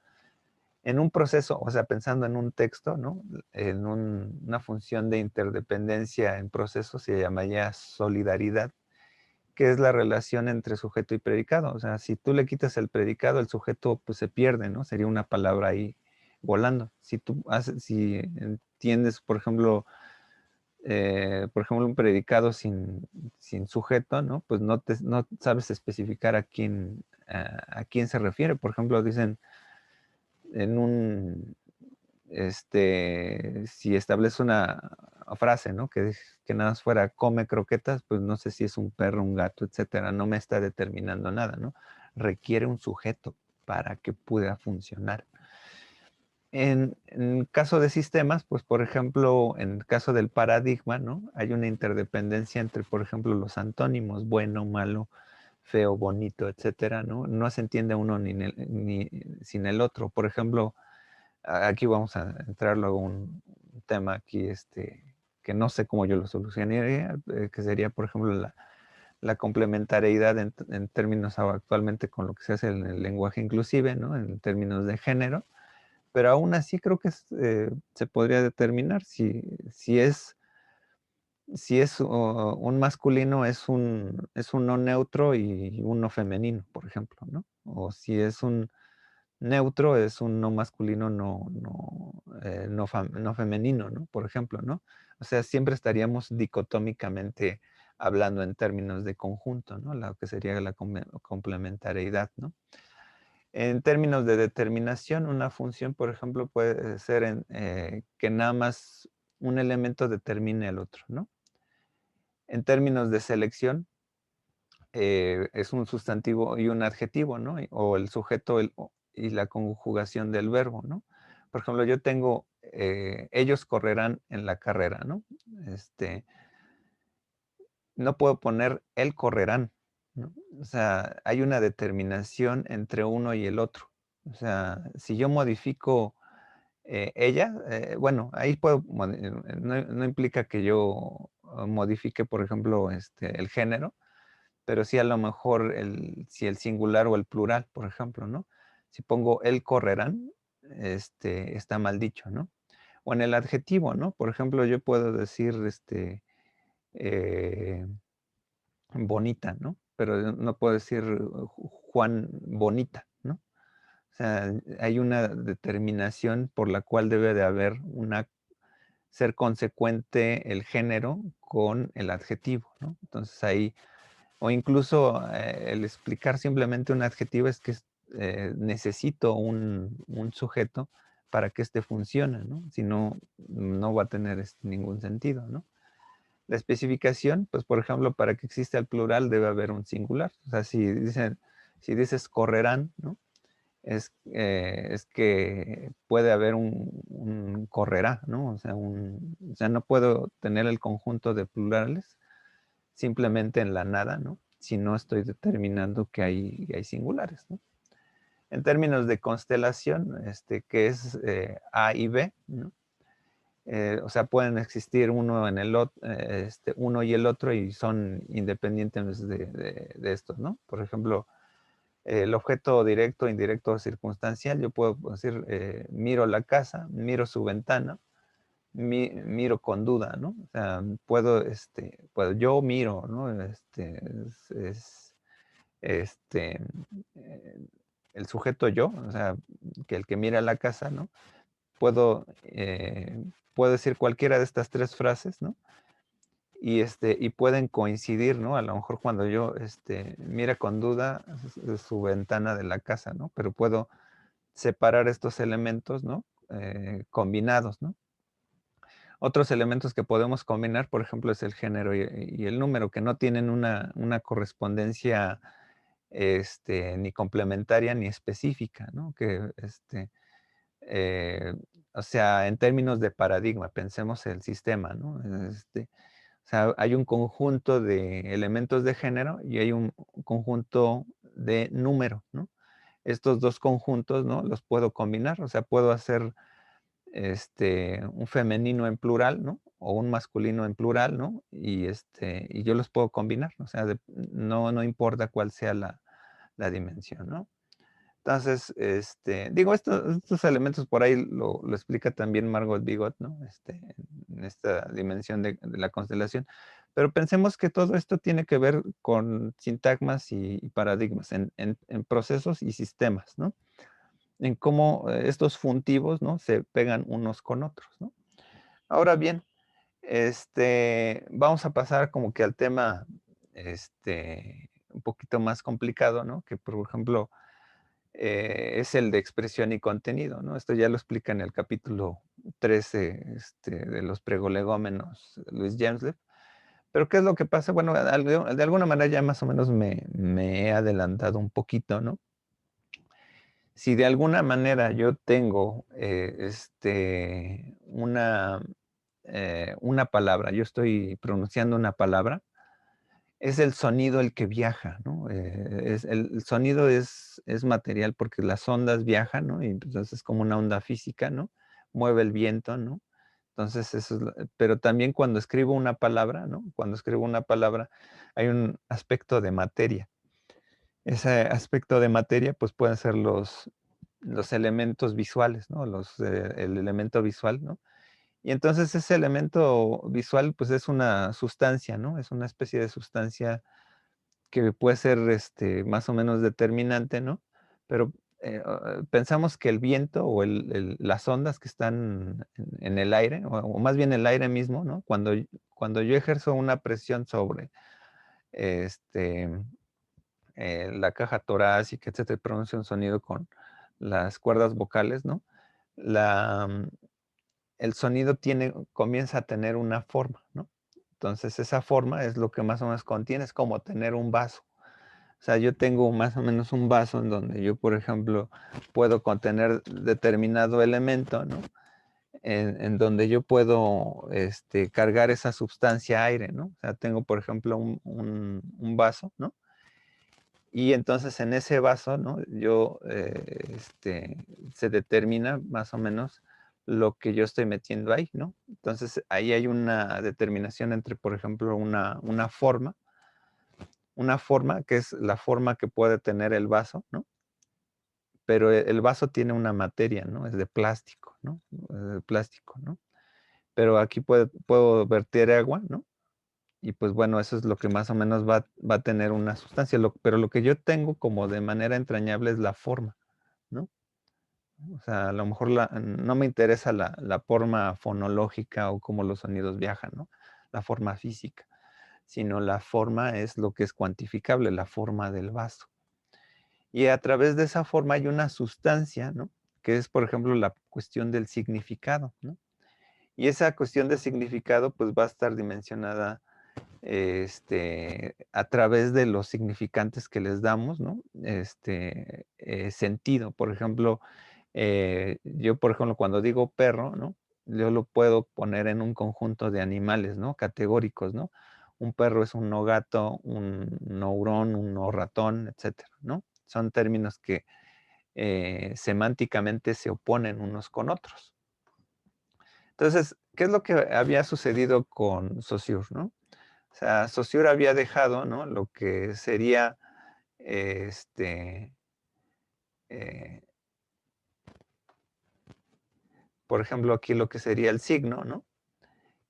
En un proceso, o sea, pensando en un texto, ¿no? En una función de interdependencia en proceso se llamaría solidaridad, que es la relación entre sujeto y predicado. O sea, si tú le quitas el predicado, el sujeto pues se pierde, ¿no? Sería una palabra ahí volando. Si entiendes, por ejemplo, un predicado sin sujeto, ¿no? Pues no sabes especificar a quién se refiere. Por ejemplo, dicen en si establece una frase, ¿no? Que nada más fuera come croquetas, pues no sé si es un perro, un gato, etcétera. No me está determinando nada, ¿no? Requiere un sujeto para que pueda funcionar. En caso de sistemas, pues por ejemplo, en el caso del paradigma, ¿no? Hay una interdependencia entre, por ejemplo, los antónimos, bueno, malo, feo, bonito, etcétera, ¿no? No se entiende uno ni sin el otro. Por ejemplo, aquí vamos a entrar luego un tema aquí, que no sé cómo yo lo solucionaría, que sería, por ejemplo, la complementariedad en términos actualmente con lo que se hace en el lenguaje inclusive, ¿no? En términos de género, pero aún así creo que se podría determinar si es un masculino, es un no neutro y un no femenino, por ejemplo, ¿no? O si es un neutro, es un no masculino, no femenino, ¿no? Por ejemplo, ¿no? O sea, siempre estaríamos dicotómicamente hablando en términos de conjunto, ¿no? Lo que sería la complementariedad, ¿no? En términos de determinación, una función, por ejemplo, puede ser que nada más un elemento determine al otro, ¿no? En términos de selección, es un sustantivo y un adjetivo, ¿no? O el sujeto y la conjugación del verbo, ¿no? Por ejemplo, yo tengo, ellos correrán en la carrera, ¿no? Este, no puedo poner él correrán, ¿no? O sea, hay una determinación entre uno y el otro. O sea, si yo modifico ella, bueno, ahí no implica que yo modifique, por ejemplo, el género, pero sí a lo mejor si el singular o el plural, por ejemplo, ¿no? Si pongo él correrán, está mal dicho, ¿no? O en el adjetivo, ¿no? Por ejemplo, yo puedo decir, eh, bonita, ¿no? Pero no puedo decir Juan bonita, ¿no? O sea, hay una determinación por la cual debe de haber ser consecuente el género con el adjetivo, ¿no? Entonces ahí o incluso el explicar simplemente un adjetivo es que necesito un sujeto para que éste funcione, ¿no? Si no, no va a tener ningún sentido, ¿no? La especificación, pues por ejemplo, para que exista el plural debe haber un singular. O sea, si dices correrán, ¿no? Es que puede haber un correrá, ¿no? O sea, no puedo tener el conjunto de plurales simplemente en la nada, ¿no? Si no estoy determinando que hay singulares, ¿no? En términos de constelación, que es A y B, ¿no? O sea, pueden existir uno y el otro y son independientes de estos, ¿no? Por ejemplo, el objeto directo, indirecto o circunstancial, yo puedo decir, miro la casa, miro su ventana, miro con duda, ¿no? O sea, yo miro, ¿no? Este, eh, el sujeto yo, o sea, que el que mira la casa, ¿no? Puedo decir cualquiera de estas tres frases, ¿no? Y pueden coincidir, ¿no? A lo mejor cuando yo, mira con duda su ventana de la casa, ¿no? Pero puedo separar estos elementos, ¿no? Combinados, ¿no? Otros elementos que podemos combinar, por ejemplo, es el género y el número, que no tienen una correspondencia ni complementaria ni específica, ¿no? Eh, o sea, en términos de paradigma, pensemos el sistema, ¿no? O sea, hay un conjunto de elementos de género y hay un conjunto de número, ¿no? Estos dos conjuntos, ¿no? Los puedo combinar, o sea, puedo hacer un femenino en plural, ¿no? O un masculino en plural, ¿no? Y yo los puedo combinar, o sea, no importa cuál sea la dimensión, ¿no? Entonces, digo, estos elementos por ahí lo explica también Margot Bigot, ¿no? En esta dimensión de la constelación. Pero pensemos que todo esto tiene que ver con sintagmas y paradigmas, en procesos y sistemas, ¿no? En cómo estos funtivos, ¿no? Se pegan unos con otros, ¿no? Ahora bien, vamos a pasar como que al tema, un poquito más complicado, ¿no? Que, por ejemplo, es el de expresión y contenido, ¿no? Esto ya lo explica en el capítulo 13 de los pregolegómenos Luis Jamesley. Pero ¿qué es lo que pasa? Bueno, de alguna manera ya más o menos me he adelantado un poquito, ¿no? Si de alguna manera yo tengo una palabra, yo estoy pronunciando una palabra, es el sonido el que viaja, ¿no? El sonido es material porque las ondas viajan, ¿no? Y entonces es como una onda física, ¿no? Mueve el viento, ¿no? Entonces, eso es pero también cuando escribo una palabra, ¿no? Cuando escribo una palabra, hay un aspecto de materia. Ese aspecto de materia, pues, pueden ser los elementos visuales, ¿no? El elemento visual, ¿no? Y entonces ese elemento visual, pues, es una sustancia, ¿no? Es una especie de sustancia que puede ser, más o menos determinante, ¿no? Pero, pensamos que el viento o las ondas que están en el aire, o más bien el aire mismo, ¿no? Cuando yo ejerzo una presión sobre, este, la caja torácica, etcétera, y pronuncio un sonido con las cuerdas vocales, ¿no? La, mm, el sonido comienza a tener una forma, ¿no? Entonces, esa forma es lo que más o menos contiene, es como tener un vaso. O sea, yo tengo más o menos un vaso en donde yo, por ejemplo, puedo contener determinado elemento, ¿no? En donde yo puedo, cargar esa sustancia aire, ¿no? O sea, tengo, por ejemplo, un vaso, ¿no? Y entonces en ese vaso, ¿no? Se determina más o menos lo que yo estoy metiendo ahí, ¿no? Entonces ahí hay una determinación entre, por ejemplo, una forma que es la forma que puede tener el vaso, ¿no? Pero el vaso tiene una materia, ¿no? Es de plástico, ¿no? De plástico, ¿no? Pero aquí puedo verter agua, ¿no? Y pues bueno, eso es lo que más o menos va a tener una sustancia. Pero lo que yo tengo como de manera entrañable es la forma, ¿no? O sea, a lo mejor no me interesa la forma fonológica o cómo los sonidos viajan, ¿no? La forma física, sino la forma es lo que es cuantificable, la forma del vaso. Y a través de esa forma hay una sustancia, ¿no? Que es, por ejemplo, la cuestión del significado, ¿no? Y esa cuestión de significado, pues va a estar dimensionada a través de los significantes que les damos, ¿no? Sentido. Por ejemplo, yo, por ejemplo, cuando digo perro, ¿no? Yo lo puedo poner en un conjunto de animales, ¿no? Categóricos, ¿no? Un perro es un no gato, un no hurón, un no ratón, etcétera, ¿no? Son términos que semánticamente se oponen unos con otros. Entonces, ¿qué es lo que había sucedido con Saussure, no? O sea, Saussure había dejado, ¿no? Lo que sería, este, eh, por ejemplo, aquí lo que sería el signo, ¿no?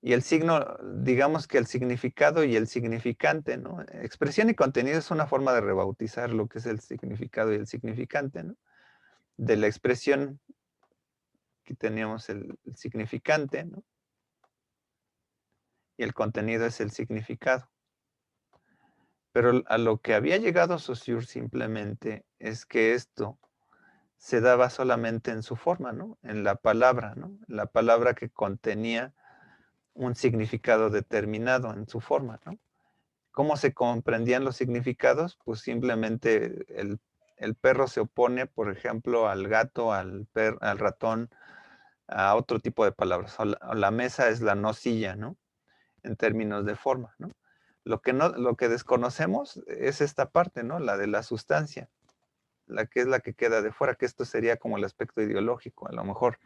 Y el signo, digamos que el significado y el significante, ¿no? Expresión y contenido es una forma de rebautizar lo que es el significado y el significante, ¿no? De la expresión, aquí teníamos el significante, ¿no? Y el contenido es el significado. Pero a lo que había llegado Saussure simplemente es que esto se daba solamente en su forma, ¿no? En la palabra, ¿no? La palabra que contenía un significado determinado en su forma, ¿no? ¿Cómo se comprendían los significados? Pues simplemente el perro se opone, por ejemplo, al gato, al ratón, a otro tipo de palabras. O la mesa es la no silla, ¿no? En términos de forma, ¿no? Lo que desconocemos es esta parte, ¿no? La de la sustancia, la que es la que queda de fuera, que esto sería como el aspecto ideológico. A lo mejor,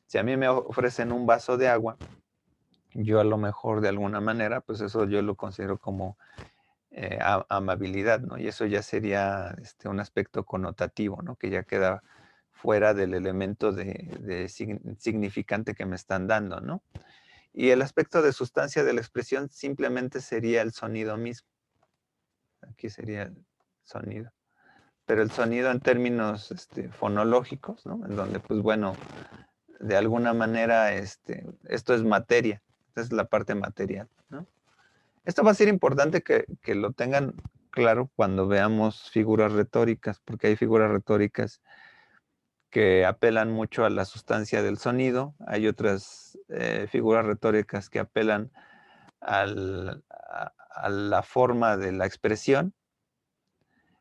si a mí me ofrecen un vaso de agua, yo a lo mejor de alguna manera, pues eso yo lo considero como amabilidad, ¿no? Y eso ya sería un aspecto connotativo, ¿no? Que ya queda fuera del elemento de significante que me están dando, ¿no? Y el aspecto de sustancia de la expresión simplemente sería el sonido mismo. Aquí sería el sonido. Pero el sonido en términos fonológicos, ¿no? En donde, pues bueno, de alguna manera esto es materia. Esta es la parte material, ¿no? Esto va a ser importante que lo tengan claro cuando veamos figuras retóricas, porque hay figuras retóricas que apelan mucho a la sustancia del sonido, hay otras figuras retóricas que apelan a la forma de la expresión,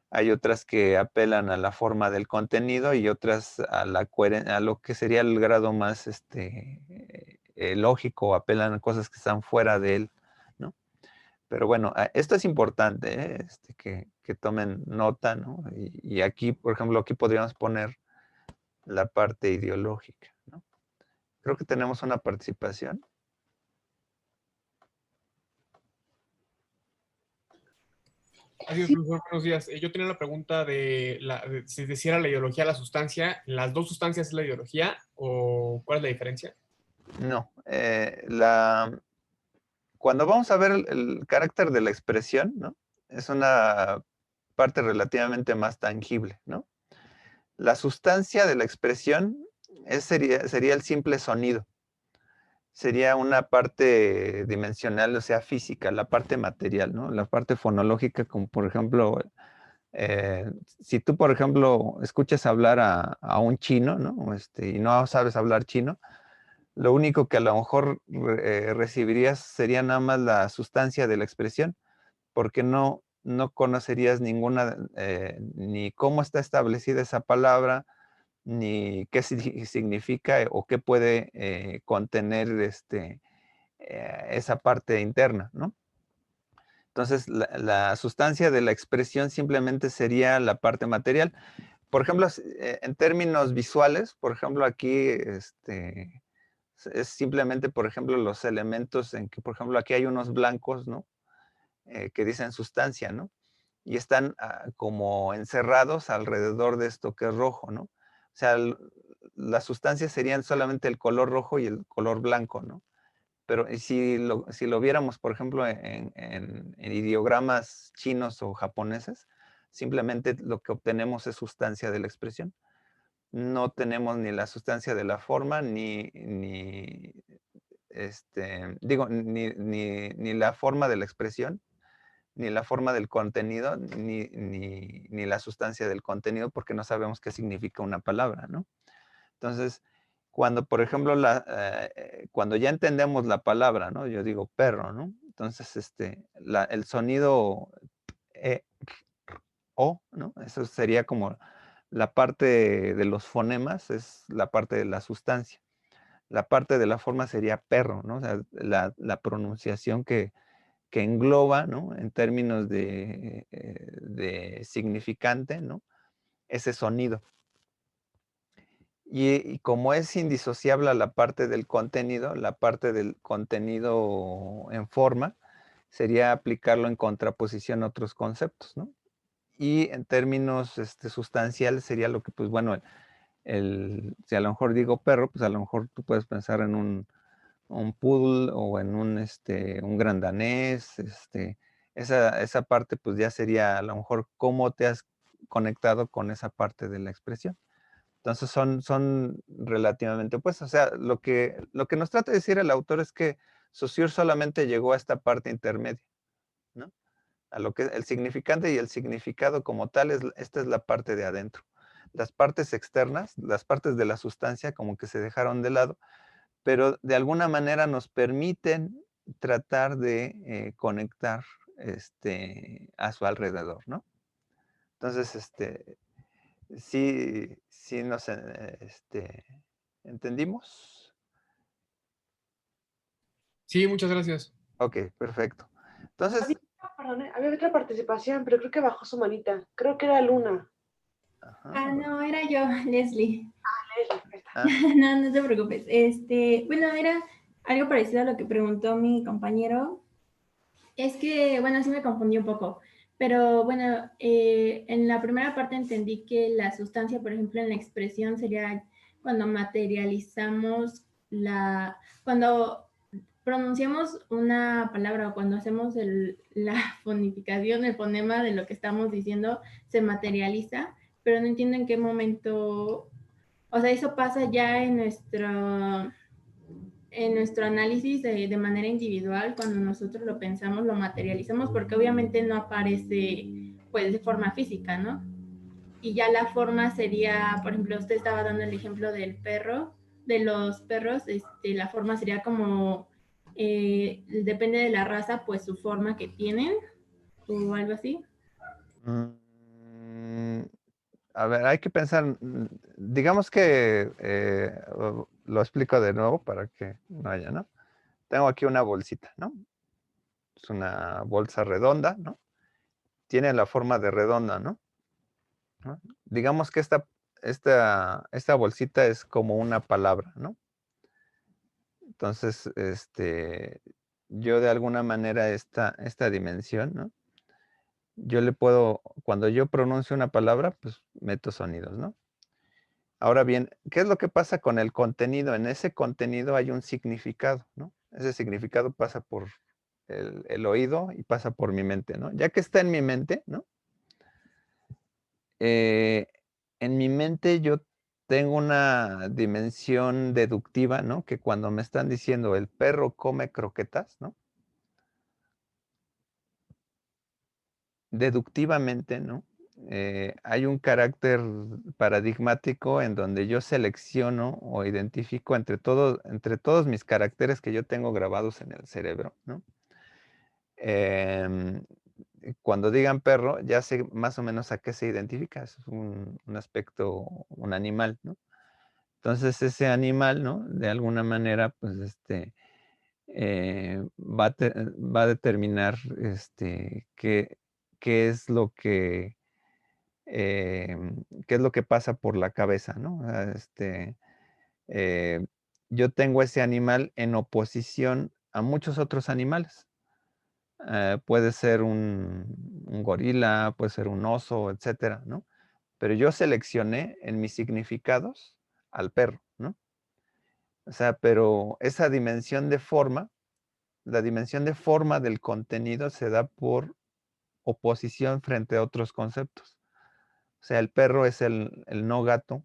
hay otras que apelan a la forma del contenido y otras a lo que sería el grado más lógico, apelan a cosas que están fuera de él, ¿no? Pero bueno, esto es importante, que tomen nota, ¿no? Y aquí, por ejemplo, aquí podríamos poner la parte ideológica, ¿no? Creo que tenemos una participación. Así es, profesor, buenos días. Yo tenía la pregunta si decía la ideología la sustancia. ¿Las dos sustancias es la ideología o cuál es la diferencia? No, cuando vamos a ver el carácter de la expresión, ¿no? Es una parte relativamente más tangible, ¿no? La sustancia de la expresión sería el simple sonido. Sería una parte dimensional, o sea, física, la parte material, ¿no? La parte fonológica, como por ejemplo, eh, si tú, por ejemplo, escuchas hablar a un chino, ¿no? Y no sabes hablar chino, lo único que a lo mejor recibirías sería nada más la sustancia de la expresión, porque no conocerías ninguna, ni cómo está establecida esa palabra, ni qué significa o qué puede contener esa parte interna, ¿no? Entonces, la sustancia de la expresión simplemente sería la parte material. Por ejemplo, en términos visuales, por ejemplo, aquí es simplemente, por ejemplo, los elementos en que, por ejemplo, aquí hay unos blancos, ¿no? Que dicen sustancia, ¿no? Y están como encerrados alrededor de esto que es rojo, ¿no? O sea, las sustancias serían solamente el color rojo y el color blanco, ¿no? Pero si lo viéramos, por ejemplo, en ideogramas chinos o japoneses, simplemente lo que obtenemos es sustancia de la expresión. No tenemos ni la sustancia de la forma, ni la forma de la expresión, ni la forma del contenido, ni la sustancia del contenido, porque no sabemos qué significa una palabra, ¿no? Entonces, cuando, por ejemplo, cuando ya entendemos la palabra, ¿no? Yo digo perro, ¿no? Entonces, el sonido E, O, ¿no? Eso sería como la parte de los fonemas, es la parte de la sustancia. La parte de la forma sería perro, ¿no? O sea, la pronunciación que engloba, ¿no? En términos de significante, ¿no? Ese sonido. Y como es indisociable a la parte del contenido, la parte del contenido en forma sería aplicarlo en contraposición a otros conceptos, ¿no? Y en términos sustanciales sería lo que, pues bueno, si a lo mejor digo perro, pues a lo mejor tú puedes pensar en un poodle o en un gran danés, esa parte pues ya sería a lo mejor cómo te has conectado con esa parte de la expresión. Entonces son relativamente opuestos. O sea, lo que nos trata de decir el autor es que Saussure solamente llegó a esta parte intermedia, ¿no? A lo que el significante y el significado como tal, esta es la parte de adentro. Las partes externas, las partes de la sustancia como que se dejaron de lado, pero de alguna manera nos permiten tratar de conectar a su alrededor, ¿no? Entonces, sí nos entendimos. Sí, muchas gracias. Ok, perfecto. Entonces, Perdón, había otra participación, pero creo que bajó su manita. Creo que era Luna. ajá, No, era yo, Leslie. ah, No, no te preocupes. Bueno, era algo parecido a lo que preguntó mi compañero. Es que, bueno, sí me confundí un poco. Pero bueno, en la primera parte entendí que la sustancia, por ejemplo, en la expresión sería cuando materializamos cuando pronunciamos una palabra o cuando hacemos la fonificación, el fonema de lo que estamos diciendo, se materializa, pero no entiendo en qué momento, o sea, eso pasa ya en nuestro análisis de manera individual, cuando nosotros lo pensamos, lo materializamos, porque obviamente no aparece pues de forma física, ¿no? Y ya la forma sería, por ejemplo, usted estaba dando el ejemplo del perro, de los perros, la forma sería como, depende de la raza, pues su forma que tienen, o algo así. mm, a ver, hay que pensar, digamos que lo explico de nuevo para que no haya, ¿no? Tengo aquí una bolsita, ¿no? Es una bolsa redonda, ¿no? Tiene la forma de redonda, ¿no? ¿No? Digamos que esta bolsita es como una palabra, ¿no? Entonces, yo de alguna manera esta dimensión, ¿no? Yo le puedo, cuando yo pronuncio una palabra, pues meto sonidos, ¿no? Ahora bien, ¿qué es lo que pasa con el contenido? En ese contenido hay un significado, ¿no? Ese significado pasa por el oído y pasa por mi mente, ¿no? Ya que está en mi mente, ¿no? En mi mente yo tengo una dimensión deductiva, ¿no? Que cuando me están diciendo el perro come croquetas, ¿no? Deductivamente, ¿no? Hay un carácter paradigmático en donde yo selecciono o identifico entre todos mis caracteres que yo tengo grabados en el cerebro, ¿no? Em, Cuando digan perro, ya sé más o menos a qué se identifica. Es un aspecto, un animal, ¿no? Entonces ese animal, ¿no? De alguna manera, pues, va a determinar, qué es lo que, qué es lo que pasa por la cabeza, ¿no? Eh, yo tengo ese animal en oposición a muchos otros animales. Puede ser un gorila, puede ser un oso, etcétera, ¿no? Pero yo seleccioné en mis significados al perro, ¿no? O sea, pero esa dimensión de forma, la dimensión de forma del contenido se da por oposición frente a otros conceptos. O sea, el perro es el no gato,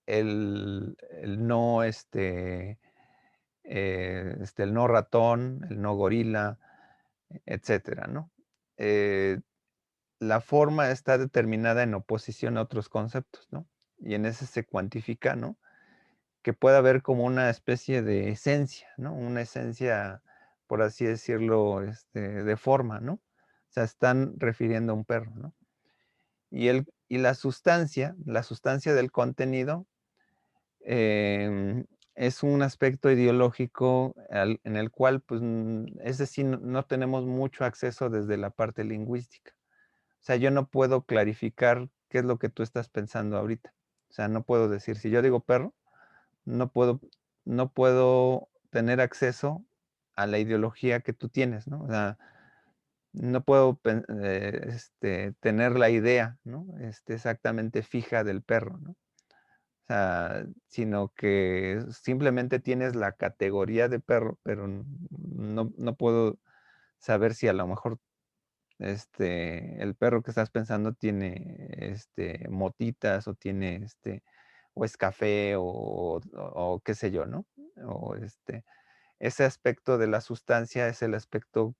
el no, el no ratón, el no gorila, etcétera, ¿no? La forma está determinada en oposición a otros conceptos, ¿no? Y en ese se cuantifica, ¿no? Que puede haber como una especie de esencia, ¿no? Una esencia, por así decirlo, de forma, ¿no? O sea, están refiriendo a un perro, ¿no? Y la sustancia del contenido, es un aspecto ideológico en el cual, pues, es decir, no tenemos mucho acceso desde la parte lingüística. O sea, yo no puedo clarificar qué es lo que tú estás pensando ahorita. O sea, no puedo decir, si yo digo perro, no puedo, no puedo tener acceso a la ideología que tú tienes, ¿no? O sea, no puedo tener la idea, ¿no? Exactamente fija del perro, ¿no? O sea, sino que simplemente tienes la categoría de perro, pero no puedo saber si a lo mejor el perro que estás pensando tiene motitas o tiene o es café o qué sé yo, ¿no? O ese aspecto de la sustancia es el aspecto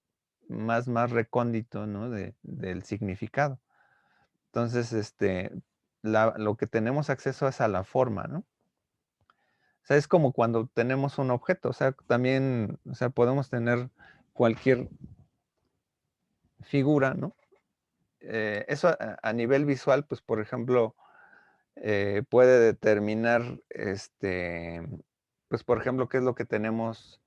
más recóndito, ¿no? Del significado. Entonces, lo que tenemos acceso es a la forma, ¿no? O sea, es como cuando tenemos un objeto, o sea, también, o sea, podemos tener cualquier figura, ¿no? Eso a nivel visual, pues, por ejemplo, puede determinar, pues, por ejemplo, qué es lo que tenemos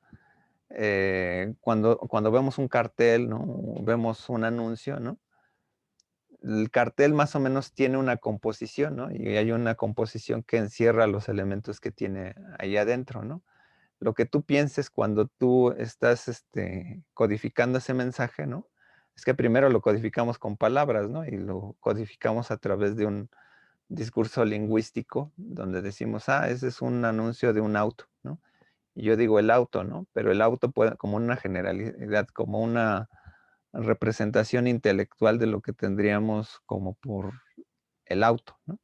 cuando vemos un cartel, ¿no? O vemos un anuncio, ¿no? El cartel más o menos tiene una composición, ¿no? Y hay una composición que encierra los elementos que tiene ahí adentro, ¿no? Lo que tú pienses cuando tú estás codificando ese mensaje, ¿no? Es que primero lo codificamos con palabras, ¿no? Y lo codificamos a través de un discurso lingüístico donde decimos, ese es un anuncio de un auto, ¿no? Y yo digo el auto, ¿no? Pero el auto puede, como una generalidad, como una representación intelectual de lo que tendríamos como por el auto, ¿no?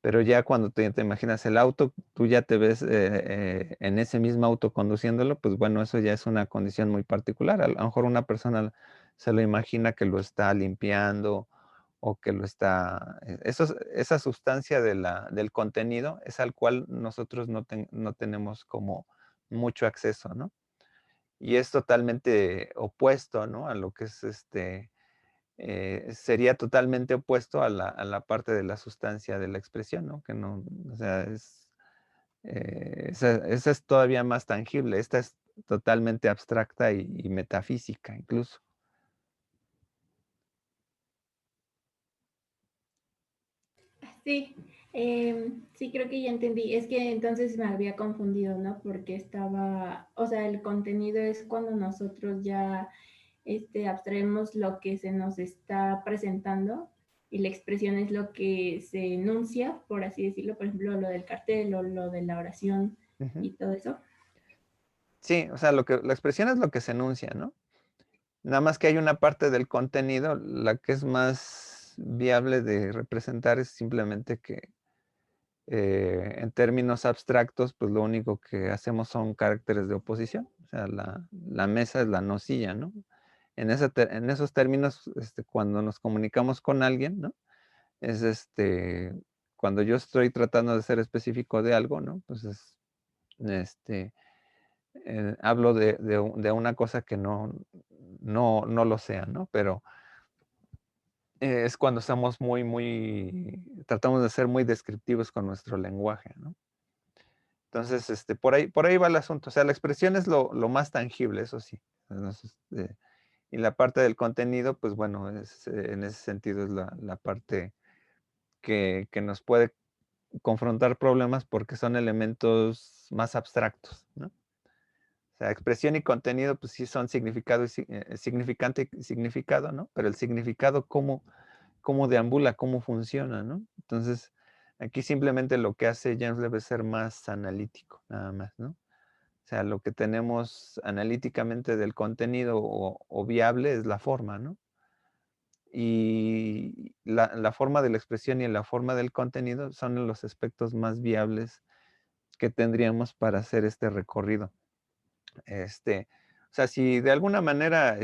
Pero ya cuando te imaginas el auto, tú ya te ves en ese mismo auto conduciéndolo, pues bueno, eso ya es una condición muy particular. A lo mejor una persona se lo imagina que lo está limpiando o que lo está... esa sustancia del contenido es al cual nosotros no tenemos como mucho acceso, ¿no? Y es totalmente opuesto, ¿no? A lo que es sería totalmente opuesto a la parte de la sustancia de la expresión, ¿no? Que no, o sea, esa es todavía más tangible, esta es totalmente abstracta y metafísica incluso. Sí, Sí, creo que ya entendí. Es que entonces me había confundido, ¿no? Porque estaba, o sea, el contenido es cuando nosotros ya abstraemos lo que se nos está presentando y la expresión es lo que se enuncia, por así decirlo, por ejemplo, lo del cartel o lo de la oración y todo eso. Sí, o sea, la expresión es lo que se enuncia, ¿no? Nada más que hay una parte del contenido, la que es más viable de representar es simplemente que en términos abstractos, pues lo único que hacemos son caracteres de oposición. O sea, la mesa es la nocilla, ¿no? En esos términos, cuando nos comunicamos con alguien, ¿no? Es cuando yo estoy tratando de ser específico de algo, ¿no? Pues hablo de una cosa que no lo sea, ¿no? Pero es cuando estamos tratamos de ser muy descriptivos con nuestro lenguaje, ¿no? Entonces, por ahí va el asunto. O sea, la expresión es lo más tangible, eso sí. Entonces, y la parte del contenido, pues bueno, en ese sentido es la parte que nos puede confrontar problemas porque son elementos más abstractos, ¿no? O sea, expresión y contenido, pues sí son significado significante y significado, ¿no? Pero el significado, cómo deambula, cómo funciona, ¿no? Entonces, aquí simplemente lo que hace James Webb es ser más analítico, nada más, ¿no? O sea, lo que tenemos analíticamente del contenido o viable es la forma, ¿no? Y la forma de la expresión y la forma del contenido son los aspectos más viables que tendríamos para hacer este recorrido. O sea, si de alguna manera,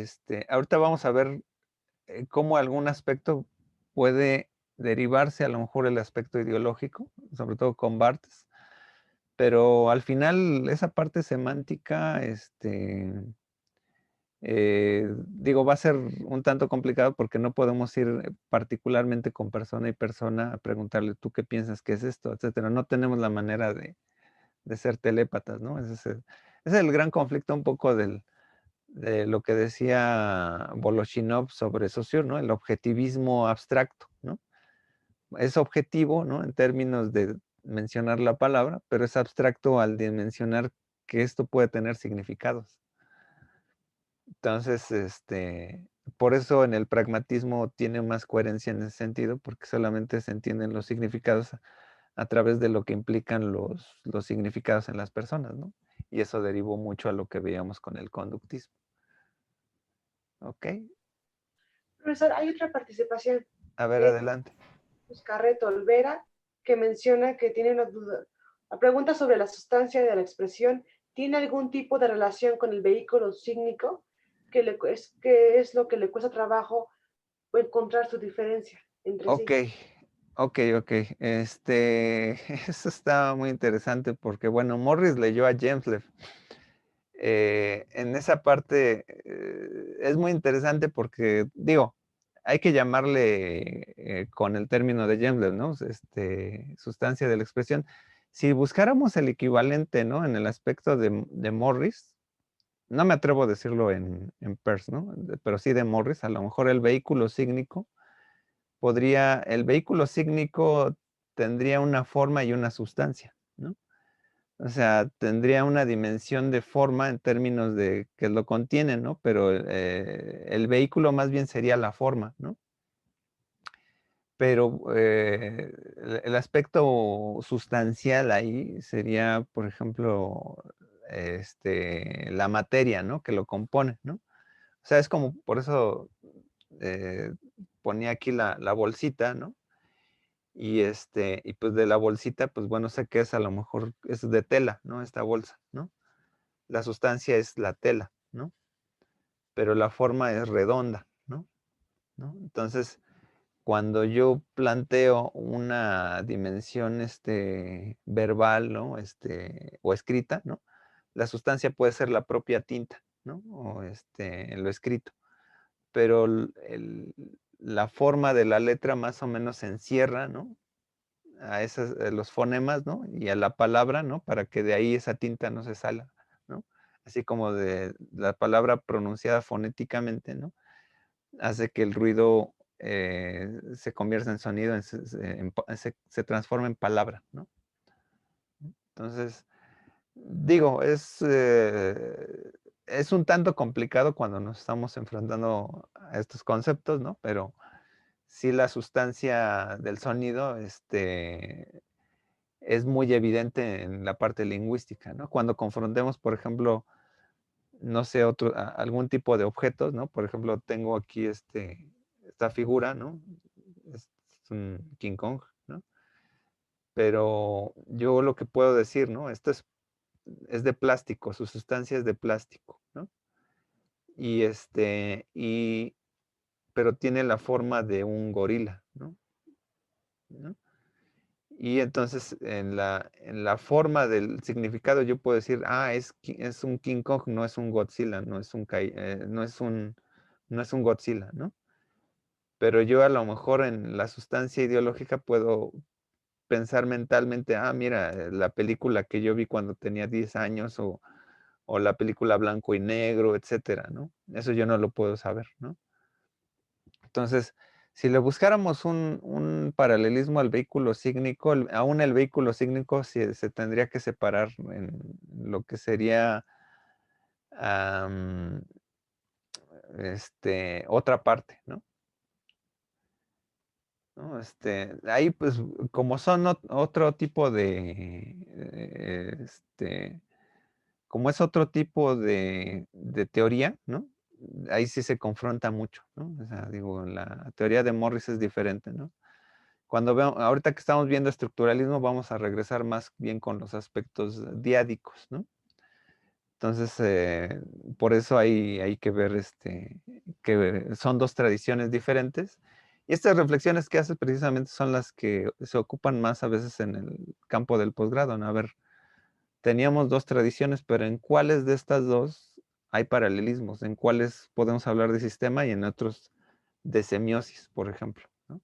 ahorita vamos a ver cómo algún aspecto puede derivarse a lo mejor el aspecto ideológico, sobre todo con Barthes, pero al final esa parte semántica, digo, va a ser un tanto complicado porque no podemos ir particularmente con persona y persona a preguntarle, ¿tú qué piensas que es esto?, etcétera. No tenemos la manera de ser telépatas, ¿no? Ese es el gran conflicto un poco de lo que decía Voloshinov sobre Saussure, ¿no? El objetivismo abstracto, ¿no? Es objetivo, ¿no? En términos de mencionar la palabra, pero es abstracto al de mencionar que esto puede tener significados. Entonces, por eso en el pragmatismo tiene más coherencia en ese sentido, porque solamente se entienden los significados a través de lo que implican los significados en las personas, ¿no? Y eso derivó mucho a lo que veíamos con el conductismo. ¿Ok? Profesor, hay otra participación. A ver, adelante. Carreto Olvera, que menciona que tiene una duda. La pregunta sobre la sustancia de la expresión, ¿tiene algún tipo de relación con el vehículo sígnico? ¿Qué es lo que le cuesta trabajo encontrar su diferencia entre sí? Ok. Eso está muy interesante porque, bueno, Morris leyó a James Webb. En esa parte es muy interesante porque, digo, hay que llamarle con el término de James Webb, ¿no? Sustancia de la expresión. Si buscáramos el equivalente, ¿no? En el aspecto de Morris, no me atrevo a decirlo en Peirce, ¿no? Pero sí de Morris, a lo mejor el vehículo sígnico tendría una forma y una sustancia, ¿no? O sea, tendría una dimensión de forma en términos de que lo contiene, ¿no? Pero el vehículo más bien sería la forma, ¿no? Pero el aspecto sustancial ahí sería, por ejemplo, la materia, ¿no? Que lo compone, ¿no? O sea, es como, por eso ponía aquí la bolsita, ¿no? Y pues de la bolsita, pues bueno, sé que es a lo mejor, es de tela, ¿no? Esta bolsa, ¿no? La sustancia es la tela, ¿no? Pero la forma es redonda, ¿no? Entonces, cuando yo planteo una dimensión, verbal, ¿no? O escrita, ¿no? La sustancia puede ser la propia tinta, ¿no? O lo escrito. Pero la forma de la letra más o menos se encierra, ¿no? A los fonemas, ¿no? Y a la palabra, ¿no? Para que de ahí esa tinta no se salga, ¿no? Así como de la palabra pronunciada fonéticamente, ¿no? Hace que el ruido se convierte en sonido, se transforma en palabra, ¿no? Entonces, digo, es un tanto complicado cuando nos estamos enfrentando a estos conceptos, ¿no? Pero sí la sustancia del sonido es muy evidente en la parte lingüística, ¿no? Cuando confrontemos, por ejemplo, no sé, algún tipo de objetos, ¿no? Por ejemplo, tengo aquí esta figura, ¿no? Es un King Kong, ¿no? Pero yo lo que puedo decir, ¿no? Esto es de plástico, su sustancia es de plástico, ¿no? Y pero tiene la forma de un gorila, ¿no? ¿No? Y entonces en la forma del significado yo puedo decir, es un King Kong, no es un Godzilla, no es un Godzilla, ¿no? Pero yo a lo mejor en la sustancia ideológica puedo pensar mentalmente, mira, la película que yo vi cuando tenía 10 años o la película blanco y negro, etcétera, ¿no? Eso yo no lo puedo saber, ¿no? Entonces, si le buscáramos un paralelismo al vehículo sígnico, aún el vehículo sígnico se tendría que separar en lo que sería otra parte, ¿no? ¿No? Ahí pues como son otro tipo como es otro tipo de teoría, ¿no? Ahí sí se confronta mucho, ¿no? O sea, digo, la teoría de Morris es diferente, ¿no? Ahorita que estamos viendo estructuralismo, vamos a regresar más bien con los aspectos diádicos, ¿no? Entonces, por eso hay que ver que son dos tradiciones diferentes. Y estas reflexiones que haces precisamente son las que se ocupan más a veces en el campo del posgrado, ¿no? A ver, teníamos dos tradiciones, pero ¿en cuáles de estas dos hay paralelismos? ¿En cuáles podemos hablar de sistema y en otros de semiosis, por ejemplo, ¿no?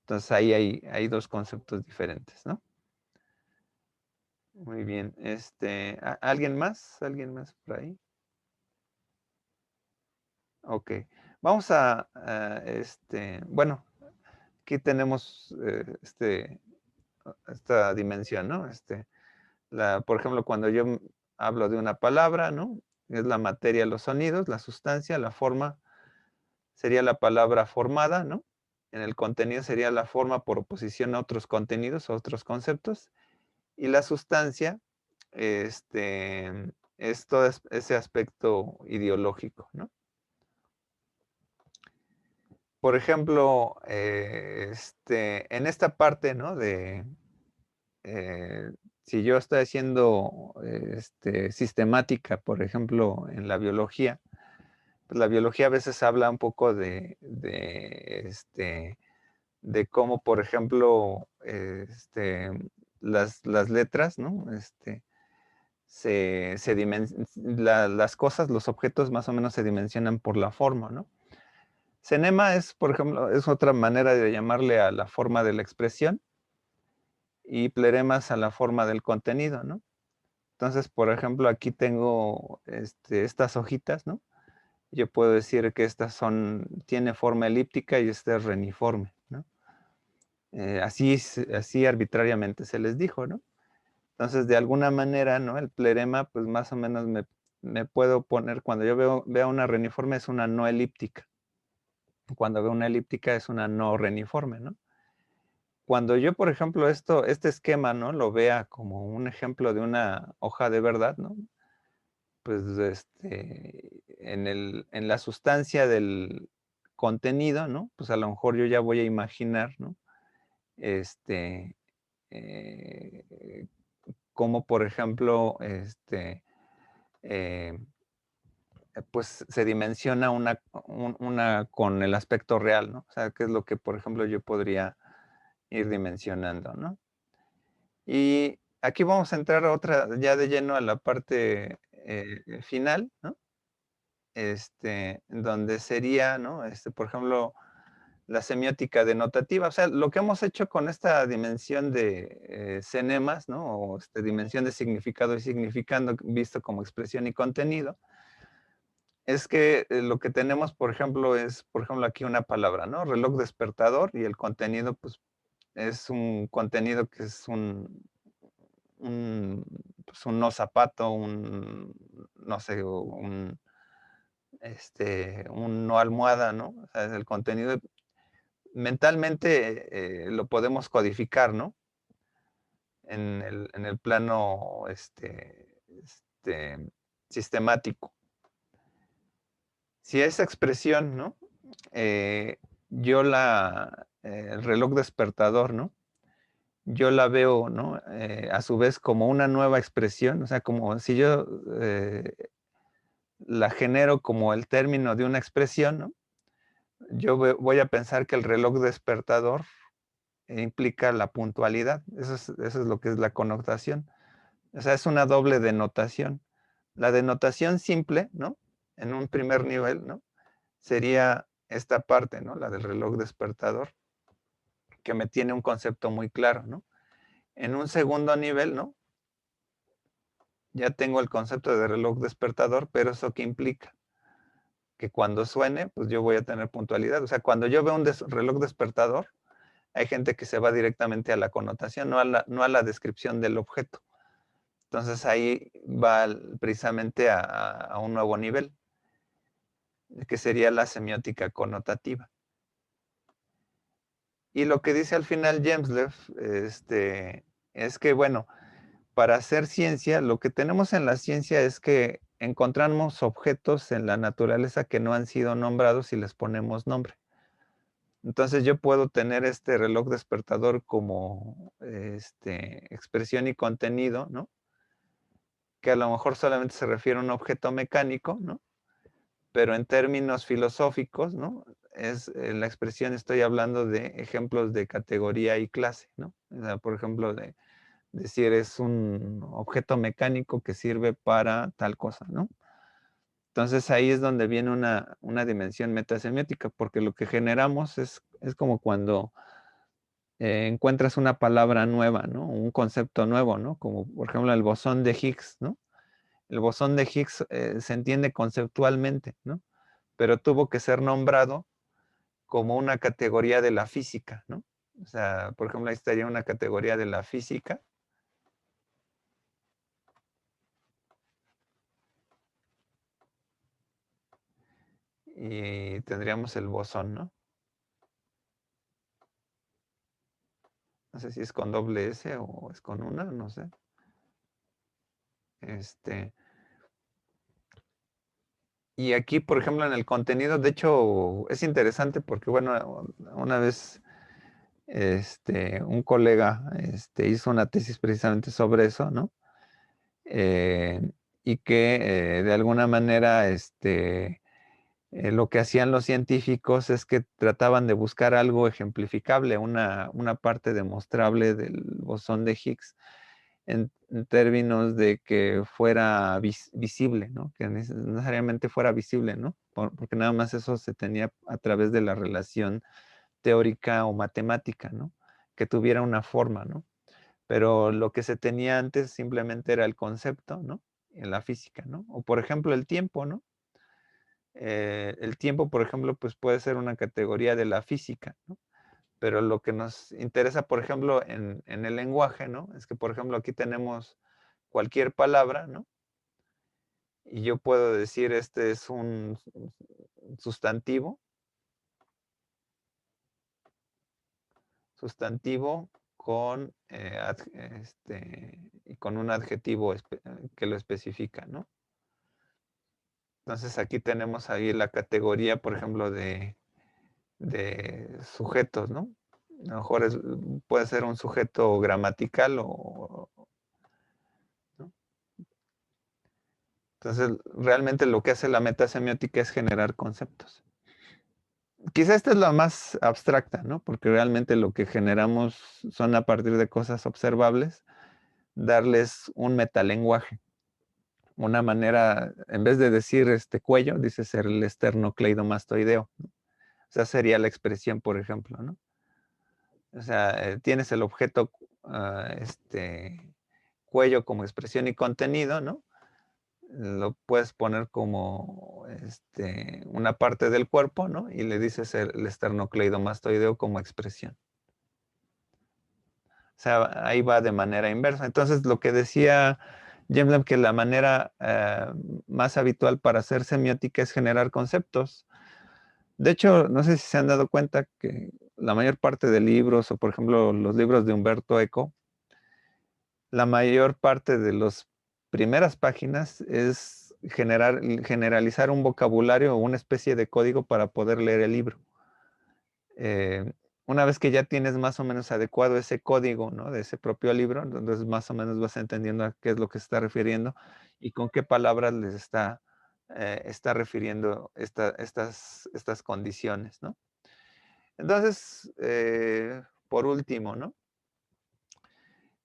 Entonces ahí hay dos conceptos diferentes, ¿no? Muy bien. ¿Alguien más? ¿Alguien más por ahí? Ok. Vamos bueno, aquí tenemos esta dimensión, ¿no? Por ejemplo, cuando yo hablo de una palabra, ¿no? Es la materia, los sonidos, la sustancia, la forma sería la palabra formada, ¿no? En el contenido sería la forma por oposición a otros contenidos, a otros conceptos. Y la sustancia, es todo ese aspecto ideológico, ¿no? Por ejemplo, en esta parte, ¿no? Si yo estoy haciendo sistemática, por ejemplo, en la biología, pues la biología a veces habla un poco de cómo, por ejemplo, las letras, ¿no? Las cosas, los objetos más o menos se dimensionan por la forma, ¿no? Senema es, por ejemplo, es otra manera de llamarle a la forma de la expresión y pleremas a la forma del contenido, ¿no? Entonces, por ejemplo, aquí tengo estas hojitas, ¿no? Yo puedo decir que tiene forma elíptica y esta es reniforme, ¿no? Así arbitrariamente se les dijo, ¿no? Entonces, de alguna manera, ¿no? El plerema, pues más o menos me puedo poner, cuando yo veo una reniforme es una no elíptica. Cuando veo una elíptica es una no reniforme, ¿no? Cuando yo, por ejemplo, este esquema, ¿no? Lo vea como un ejemplo de una hoja de verdad, ¿no? Pues en la sustancia del contenido, ¿no? Pues a lo mejor yo ya voy a imaginar, ¿no? Eh, Como por ejemplo, eh, pues se dimensiona una con el aspecto real, ¿no? O sea, que es lo que, por ejemplo, yo podría ir dimensionando, ¿no? Y aquí vamos a entrar ya de lleno a la parte final, ¿no? Donde sería, ¿no? Por ejemplo, la semiótica denotativa. O sea, lo que hemos hecho con esta dimensión de cenemas, ¿no? O dimensión de significado y significando visto como expresión y contenido, es que lo que tenemos, por ejemplo, es, por ejemplo, aquí una palabra, ¿no? Reloj despertador, y el contenido, pues, es un contenido que es pues, un no zapato, no sé, un no almohada, ¿no? O sea, el contenido mentalmente lo podemos codificar, ¿no? En el plano sistemático. Si esa expresión, ¿no? Yo el reloj despertador, ¿no? Yo la veo, ¿no? A su vez como una nueva expresión, o sea, como si yo la genero como el término de una expresión, ¿no? Yo voy a pensar que el reloj despertador implica la puntualidad. Eso es lo que es la connotación. O sea, es una doble denotación. La denotación simple, ¿no? En un primer nivel, ¿no? Sería esta parte, ¿no? La del reloj despertador, que me tiene un concepto muy claro, ¿no? En un segundo nivel, ¿no? Ya tengo el concepto de reloj despertador, pero ¿eso qué implica? Que cuando suene, pues yo voy a tener puntualidad. O sea, cuando yo veo un reloj despertador, hay gente que se va directamente a la connotación, no a la descripción del objeto. Entonces ahí va precisamente a un nuevo nivel, que sería la semiótica connotativa. Y lo que dice al final Jemslev, es que, bueno, para hacer ciencia, lo que tenemos en la ciencia es que encontramos objetos en la naturaleza que no han sido nombrados y les ponemos nombre. Entonces yo puedo tener este reloj despertador como expresión y contenido, ¿no? Que a lo mejor solamente se refiere a un objeto mecánico, ¿no? Pero en términos filosóficos, ¿no? La expresión, estoy hablando de ejemplos de categoría y clase, ¿no? O sea, por ejemplo, de decir es un objeto mecánico que sirve para tal cosa, ¿no? Entonces ahí es donde viene una dimensión metasemiótica, porque lo que generamos es como cuando encuentras una palabra nueva, ¿no? Un concepto nuevo, ¿no? Como por ejemplo el bosón de Higgs, ¿no? El bosón de Higgs se entiende conceptualmente, ¿no? Pero tuvo que ser nombrado como una categoría de la física, ¿no? O sea, por ejemplo, ahí estaría una categoría de la física. Y tendríamos el bosón, ¿no? No sé si es con doble S o es con una, no sé. Y aquí, por ejemplo, en el contenido, de hecho, es interesante porque, bueno, una vez un colega hizo una tesis precisamente sobre eso, ¿no? Y que de alguna manera lo que hacían los científicos es que trataban de buscar algo ejemplificable, una parte demostrable del bosón de Higgs en términos de que fuera visible, ¿no? Que necesariamente fuera visible, ¿no? Porque nada más eso se tenía a través de la relación teórica o matemática, ¿no? Que tuviera una forma, ¿no? Pero lo que se tenía antes simplemente era el concepto, ¿no? En la física, ¿no? O por ejemplo el tiempo, ¿no? El tiempo, por ejemplo, pues puede ser una categoría de la física, ¿no? Pero lo que nos interesa, por ejemplo, en el lenguaje, ¿no? Es que, por ejemplo, aquí tenemos cualquier palabra, ¿no? Y yo puedo decir, este es un sustantivo con, y con un adjetivo que lo especifica, ¿no? Entonces aquí tenemos ahí la categoría, por ejemplo, de sujetos, ¿no? A lo mejor puede ser un sujeto gramatical ¿no? Entonces, realmente lo que hace la metasemiótica es generar conceptos. Quizá esta es la más abstracta, ¿no? Porque realmente lo que generamos son a partir de cosas observables, darles un metalenguaje. Una manera, en vez de decir cuello, dices el esternocleidomastoideo, ¿no? O sea, sería la expresión, por ejemplo, ¿no? O sea, tienes el objeto cuello como expresión y contenido, ¿no? Lo puedes poner como una parte del cuerpo, ¿no? Y le dices el esternocleidomastoideo como expresión. O sea, ahí va de manera inversa. Entonces, lo que decía Jemlem, que la manera más habitual para hacer semiótica es generar conceptos. De hecho, no sé si se han dado cuenta que la mayor parte de libros, o por ejemplo los libros de Umberto Eco, la mayor parte de las primeras páginas es generalizar un vocabulario o una especie de código para poder leer el libro. Una vez que ya tienes más o menos adecuado ese código, ¿no? De ese propio libro, entonces más o menos vas entendiendo a qué es lo que se está refiriendo y con qué palabras les está refiriendo estas condiciones, ¿no? Entonces, por último, ¿no?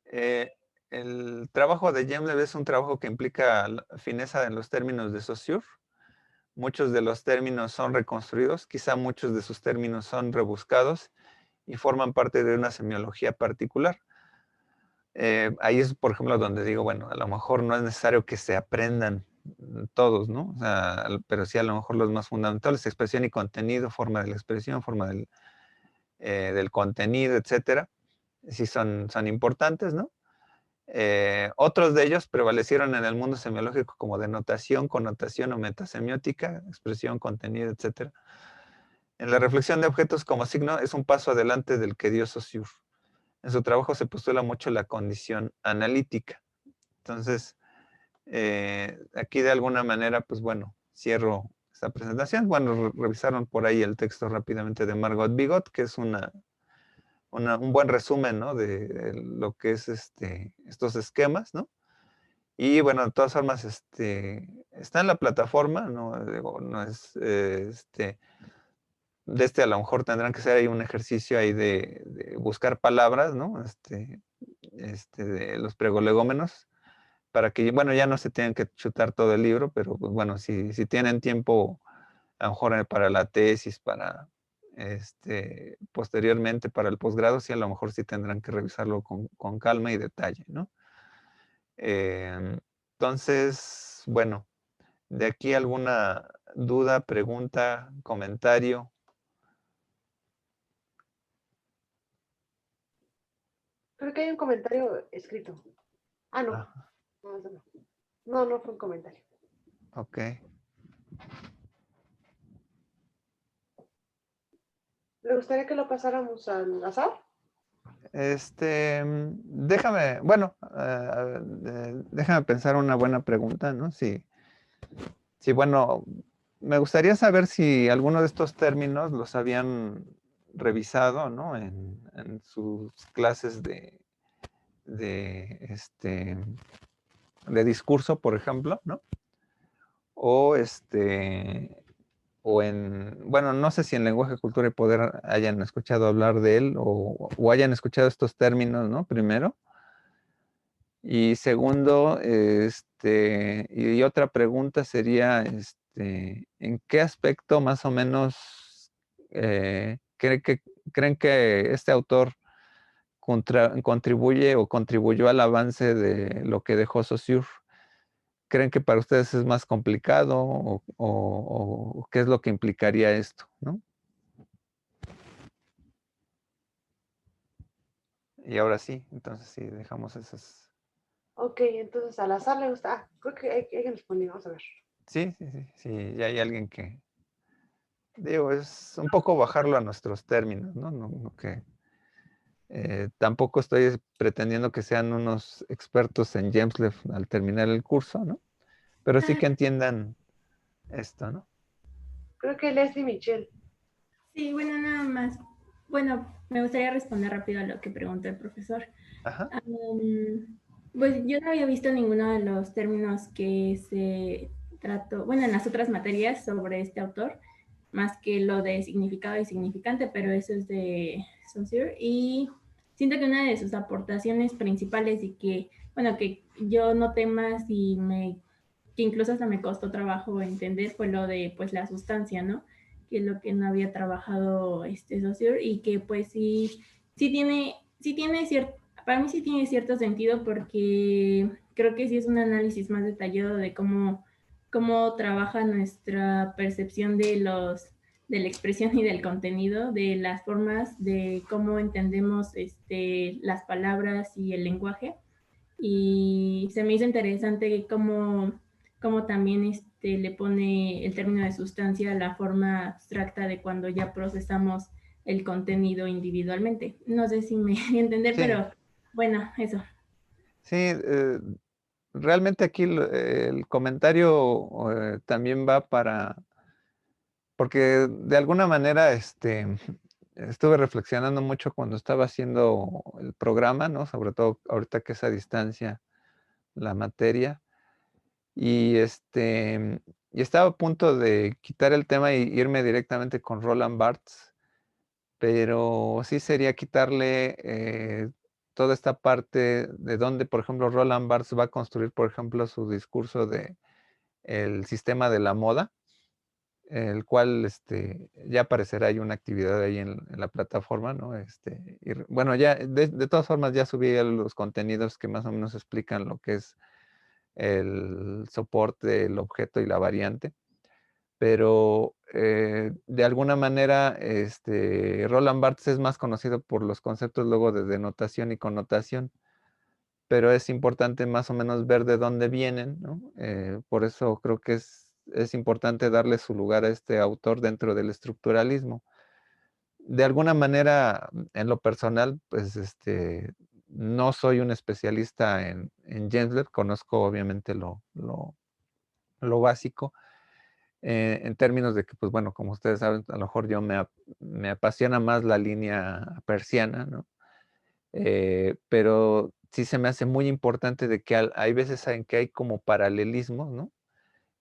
El trabajo de Jemleb es un trabajo que implica la fineza en los términos de Saussure. Muchos de los términos son reconstruidos, quizá muchos de sus términos son rebuscados y forman parte de una semiología particular. Ahí es, por ejemplo, donde digo, bueno, a lo mejor no es necesario que se aprendan todos, ¿no? O sea, pero sí a lo mejor los más fundamentales, expresión y contenido, forma de la expresión, forma del contenido, etcétera, sí son importantes, ¿no? Otros de ellos prevalecieron en el mundo semiológico como denotación, connotación o metasemiótica, expresión, contenido, etcétera. En la reflexión de objetos como signo es un paso adelante del que dio Saussure. En su trabajo se postula mucho la condición analítica. Entonces, aquí de alguna manera, pues bueno, cierro esta presentación. Bueno, revisaron por ahí el texto rápidamente de Margot Bigot, que es un buen resumen, ¿no? De lo que es estos esquemas, ¿no? Y bueno, de todas formas, está en la plataforma, ¿no? Digo, no es, a lo mejor tendrán que hacer ahí un ejercicio ahí de buscar palabras, ¿no? De los pregolegómenos, para que, bueno, ya no se tengan que chutar todo el libro, pero pues bueno, si tienen tiempo, a lo mejor para la tesis, para, posteriormente para el posgrado, sí, a lo mejor sí tendrán que revisarlo con calma y detalle, ¿no? Entonces, bueno, de aquí alguna duda, pregunta, comentario. Creo que hay un comentario escrito. Ah, no. Ah, No, eso no. No, no fue un comentario. ok. ¿Le gustaría que lo pasáramos al azar? Déjame, bueno, déjame pensar una buena pregunta, ¿no? Sí, bueno, me gustaría saber si alguno de estos términos los habían revisado, ¿no? En sus clases de discurso, por ejemplo, ¿no? O bueno, no sé si en Lenguaje, Cultura y Poder hayan escuchado hablar de él o hayan escuchado estos términos, ¿no? Primero. Y segundo, y otra pregunta sería, ¿en qué aspecto más o menos creen que este autor contribuye o contribuyó al avance de lo que dejó Saussure? ¿Creen que para ustedes es más complicado o qué es lo que implicaría esto, ¿no? Y ahora sí, entonces sí, dejamos esas. Ok, entonces al azar le gusta. Ah, creo que hay que responder. Vamos a ver. Sí, ya hay alguien que, digo, es un poco bajarlo a nuestros términos, ¿no? No que tampoco estoy pretendiendo que sean unos expertos en Jamesley al terminar el curso, ¿no? Pero sí que entiendan esto, ¿no? Creo que Leslie Michel. Sí, bueno, nada más. Bueno, me gustaría responder rápido a lo que preguntó el profesor. Ajá. Pues yo no había visto ninguno de los términos que se trató, bueno, en las otras materias sobre este autor, más que lo de significado y significante, pero eso es de Saussure. Y siento que una de sus aportaciones principales y que, bueno, que yo noté más y que incluso hasta me costó trabajo entender fue lo de, pues, la sustancia, ¿no? Que es lo que no había trabajado Saussure y que, pues, sí tiene cierto, para mí sí tiene cierto sentido porque creo que sí es un análisis más detallado de cómo cómo trabaja nuestra percepción de la expresión y del contenido, de las formas, de cómo entendemos las palabras y el lenguaje. Y se me hizo interesante cómo también le pone el término de sustancia a la forma abstracta de cuando ya procesamos el contenido individualmente. No sé si me voy a entender, Sí, pero bueno, eso. sí, realmente aquí el comentario también va porque de alguna manera estuve reflexionando mucho cuando estaba haciendo el programa, ¿no? Sobre todo ahorita que es a distancia la materia. Y estaba a punto de quitar el tema y irme directamente con Roland Barthes, pero sí sería quitarle toda esta parte de donde, por ejemplo, Roland Barthes va a construir, por ejemplo, su discurso de el sistema de la moda, el cual ya aparecerá ahí una actividad ahí en la plataforma, ¿no? Bueno, ya de todas formas ya subí los contenidos que más o menos explican lo que es el soporte, el objeto y la variante. Pero de alguna manera Roland Barthes es más conocido por los conceptos luego de denotación y connotación, pero es importante más o menos ver de dónde vienen, ¿no? Por eso creo que es importante darle su lugar a este autor dentro del estructuralismo. De alguna manera, en lo personal, pues no soy un especialista en Gensler, conozco obviamente lo básico, en términos de que, pues bueno, como ustedes saben, a lo mejor me apasiona más la línea persiana, ¿no? Pero sí se me hace muy importante de que hay veces en que hay como paralelismos, ¿no?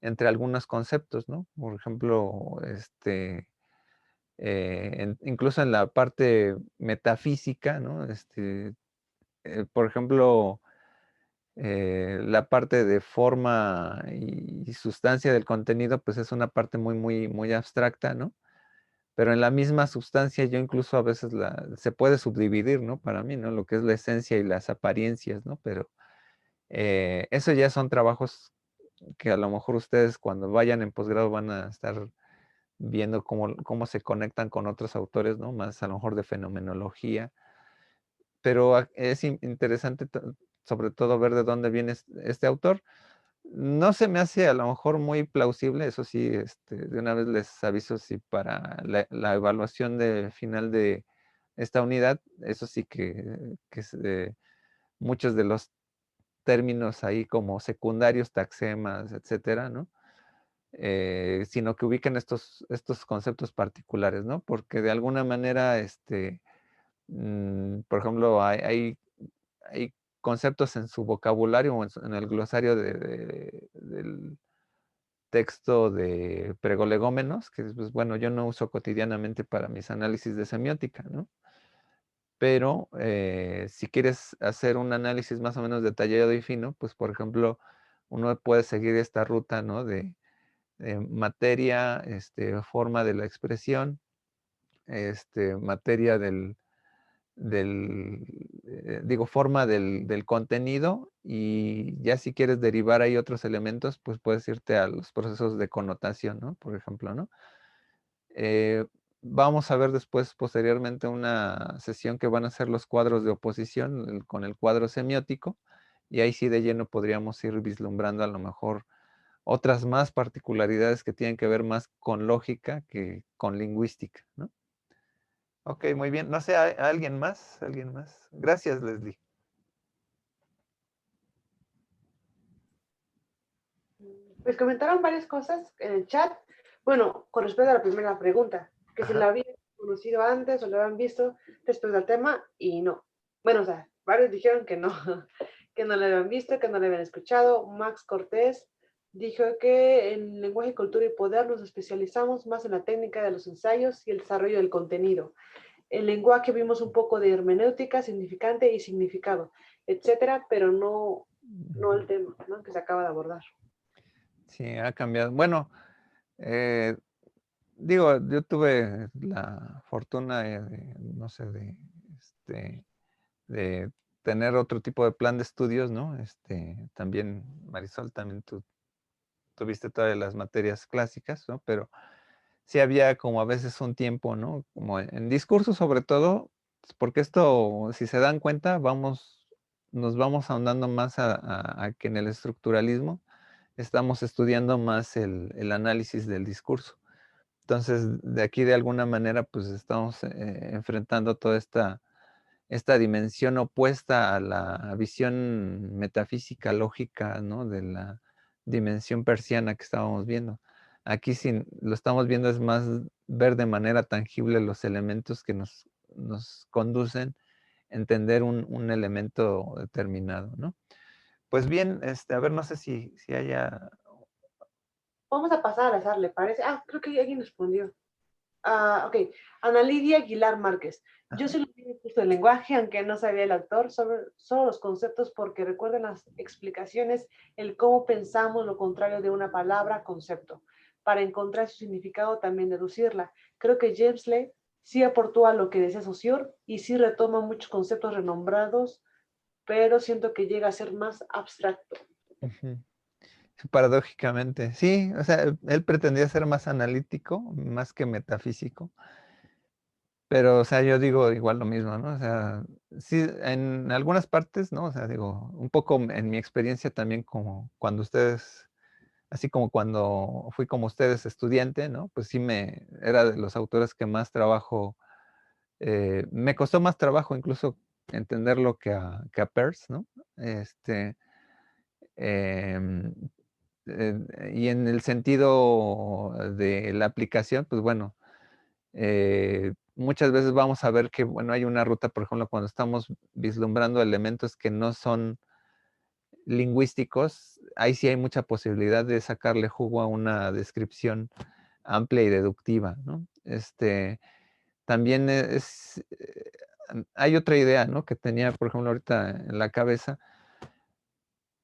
Entre algunos conceptos, ¿no? Por ejemplo, incluso en la parte metafísica, ¿no? Por ejemplo, la parte de forma y sustancia del contenido, pues es una parte muy, muy, muy abstracta, ¿no? Pero en la misma sustancia yo incluso a veces se puede subdividir, ¿no? Para mí, ¿no? Lo que es la esencia y las apariencias, ¿no? Pero eso ya son trabajos que a lo mejor ustedes cuando vayan en posgrado van a estar viendo cómo se conectan con otros autores, ¿no? Más a lo mejor de fenomenología. Pero es interesante sobre todo ver de dónde viene este autor. No se me hace a lo mejor muy plausible, eso sí, de una vez les aviso si para la evaluación de final de esta unidad, eso sí que muchos de los términos ahí como secundarios, taxemas, etcétera, ¿no? Sino que ubiquen estos conceptos particulares, ¿no? Porque de alguna manera, por ejemplo, hay conceptos en su vocabulario o en el glosario del texto de pregolegómenos, que pues, bueno, yo no uso cotidianamente para mis análisis de semiótica, ¿no? Pero si quieres hacer un análisis más o menos detallado y fino, pues por ejemplo, uno puede seguir esta ruta, ¿no? De materia, forma de la expresión, materia digo, forma del contenido, y ya si quieres derivar ahí otros elementos, pues puedes irte a los procesos de connotación, ¿no? Por ejemplo, ¿no? Eh, Vamos a ver después, posteriormente, una sesión que van a ser los cuadros de oposición con el cuadro semiótico, y ahí sí de lleno podríamos ir vislumbrando a lo mejor otras más particularidades que tienen que ver más con lógica que con lingüística, ¿no? Ok, muy bien. No sé, ¿alguien más? ¿Alguien más? Gracias, Leslie. Pues comentaron varias cosas en el chat. Bueno, con respecto a la primera pregunta, que si Ajá. la habían conocido antes o lo habían visto después del tema, y no. Bueno, o sea, varios dijeron que no, que no lo habían visto, que no lo habían escuchado. Max Cortés dijo que en lenguaje, cultura y poder nos especializamos más en la técnica de los ensayos y el desarrollo del contenido. En lenguaje vimos un poco de hermenéutica, significante y significado, etcétera, pero no el tema, ¿no? Que se acaba de abordar. Sí, ha cambiado. Bueno, eh, digo, yo tuve la fortuna no sé, de tener otro tipo de plan de estudios, ¿no? También, Marisol, también tú tuviste todas las materias clásicas, ¿no? Pero sí había como a veces un tiempo, ¿no? Como en discurso sobre todo, porque esto, si se dan cuenta, nos vamos ahondando más a que en el estructuralismo estamos estudiando más el análisis del discurso. Entonces, de aquí de alguna manera, pues estamos enfrentando toda esta dimensión opuesta a la visión metafísica, lógica, ¿no? De la dimensión persiana que estábamos viendo. Aquí sí lo estamos viendo es más ver de manera tangible los elementos que nos conducen a entender un elemento determinado, ¿no? Pues bien, a ver, no sé si haya... Vamos a pasar al azar, ¿le parece? Ah, creo que alguien respondió. Ok, Ana Lidia Aguilar Márquez. Yo Ajá. solo vi el curso de lenguaje, aunque no sabía el autor, solo los conceptos porque recuerdan las explicaciones, el cómo pensamos lo contrario de una palabra, concepto, para encontrar su significado también deducirla. Creo que James Lee sí aportó a lo que decía Saussure y sí retoma muchos conceptos renombrados, pero siento que llega a ser más abstracto. Ujú. Paradójicamente, sí, o sea, él pretendía ser más analítico, más que metafísico, pero, o sea, yo digo igual lo mismo, ¿no? O sea, sí, en algunas partes, ¿no? O sea, digo, un poco en mi experiencia también como cuando ustedes, así como cuando fui como ustedes estudiante, ¿no? Pues sí era de los autores que más trabajo, me costó más trabajo incluso entenderlo que a Peirce, ¿no? Em, y en el sentido de la aplicación, pues bueno, muchas veces vamos a ver que, bueno, hay una ruta, por ejemplo, cuando estamos vislumbrando elementos que no son lingüísticos, ahí sí hay mucha posibilidad de sacarle jugo a una descripción amplia y deductiva, ¿no? También hay otra idea, ¿no? Que tenía, por ejemplo, ahorita en la cabeza,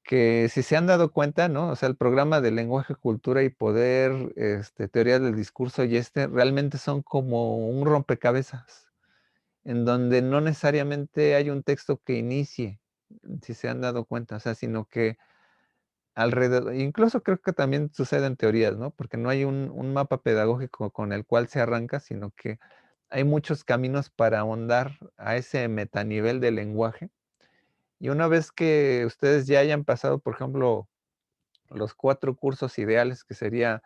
que si se han dado cuenta, ¿no? O sea, el programa de lenguaje, cultura y poder, teoría del discurso y realmente son como un rompecabezas, en donde no necesariamente hay un texto que inicie, si se han dado cuenta, o sea, sino que alrededor, incluso creo que también sucede en teorías, ¿no? Porque no hay un mapa pedagógico con el cual se arranca, sino que hay muchos caminos para ahondar a ese metanivel del lenguaje. Y una vez que ustedes ya hayan pasado, por ejemplo, los 4 cursos ideales, que sería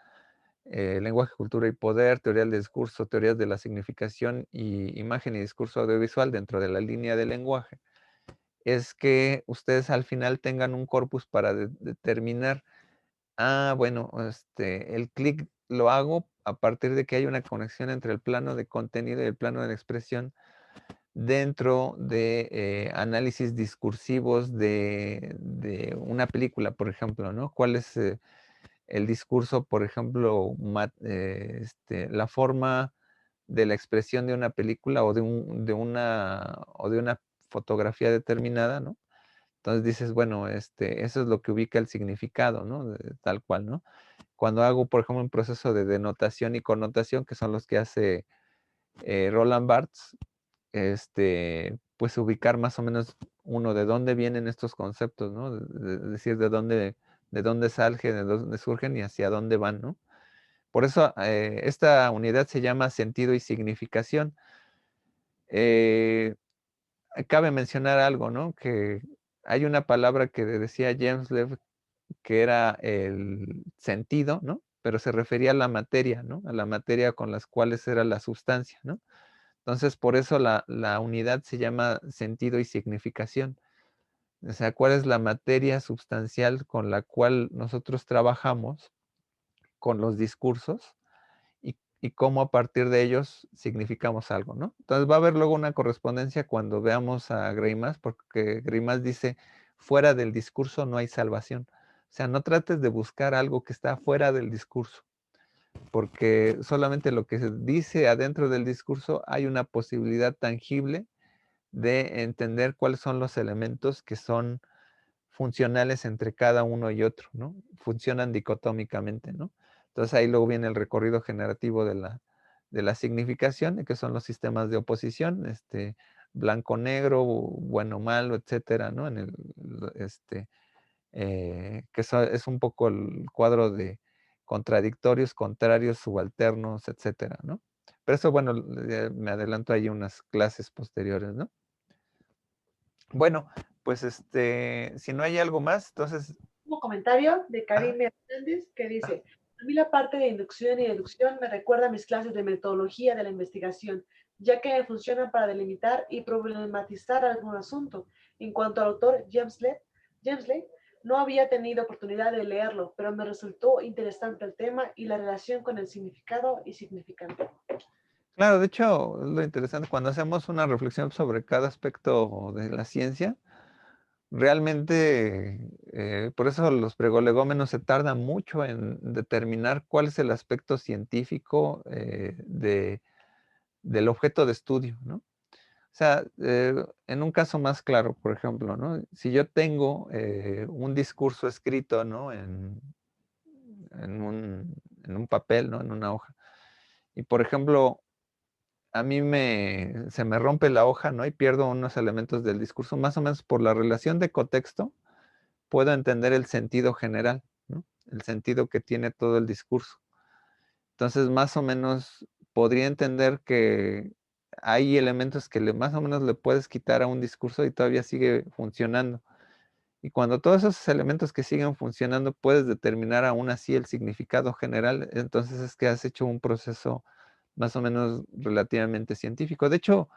lenguaje, cultura y poder, teoría del discurso, teorías de la significación y imagen y discurso audiovisual dentro de la línea del lenguaje, es que ustedes al final tengan un corpus para determinar, bueno, el clic lo hago a partir de que hay una conexión entre el plano de contenido y el plano de la expresión dentro de análisis discursivos de una película, por ejemplo, ¿no? ¿Cuál es el discurso, por ejemplo, la forma de la expresión de una película o de una fotografía determinada, ¿no? Entonces dices, bueno, eso es lo que ubica el significado, ¿no? Tal cual, ¿no? Cuando hago, por ejemplo, un proceso de denotación y connotación, que son los que hace Roland Barthes, pues ubicar más o menos uno de dónde vienen estos conceptos, ¿no? Decir de dónde surgen, de dónde surgen y hacia dónde van, ¿no? Por eso esta unidad se llama sentido y significación. Eh, Cabe mencionar algo, ¿no? Que hay una palabra que decía James Lev que era el sentido, ¿no? Pero se refería a la materia, ¿no? A la materia con las cuales era la sustancia, ¿no? Entonces, por eso la unidad se llama sentido y significación. O sea, ¿cuál es la materia sustancial con la cual nosotros trabajamos con los discursos y cómo a partir de ellos significamos algo, ¿no? Entonces va a haber luego una correspondencia cuando veamos a Greimas, porque Greimas dice, fuera del discurso no hay salvación. O sea, no trates de buscar algo que está fuera del discurso, porque solamente lo que se dice adentro del discurso hay una posibilidad tangible de entender cuáles son los elementos que son funcionales entre cada uno y otro, ¿no? Funcionan dicotómicamente, ¿no? Entonces ahí luego viene el recorrido generativo de la significación, que son los sistemas de oposición, blanco-negro, bueno-malo, etcétera, ¿no? que eso es un poco el cuadro de contradictorios, contrarios, subalternos, etcétera, ¿no? Pero eso, bueno, me adelanto ahí unas clases posteriores, ¿no? Bueno, pues si no hay algo más, entonces, Un comentario de ajá, Karim Hernández que dice, a mí la parte de inducción y deducción me recuerda a mis clases de metodología de la investigación, ya que me funcionan para delimitar y problematizar algún asunto. En cuanto al autor James Lake, no había tenido oportunidad de leerlo, pero me resultó interesante el tema y la relación con el significado y significante. claro, de hecho, es lo interesante, cuando hacemos una reflexión sobre cada aspecto de la ciencia, realmente, por eso los pregolegómenos se tardan mucho en determinar cuál es el aspecto científico del objeto de estudio, ¿no? O sea, en un caso más claro, por ejemplo, ¿no? Si yo tengo un discurso escrito, ¿no? En un papel, ¿no? En una hoja. Y, por ejemplo, a mí se me rompe la hoja, ¿no? Y pierdo unos elementos del discurso, más o menos por la relación de contexto, puedo entender el sentido general, ¿no? El sentido que tiene todo el discurso. Entonces, más o menos podría entender que hay elementos que más o menos le puedes quitar a un discurso y todavía sigue funcionando. Y cuando todos esos elementos que siguen funcionando puedes determinar aún así el significado general, entonces es que has hecho un proceso más o menos relativamente científico. De hecho,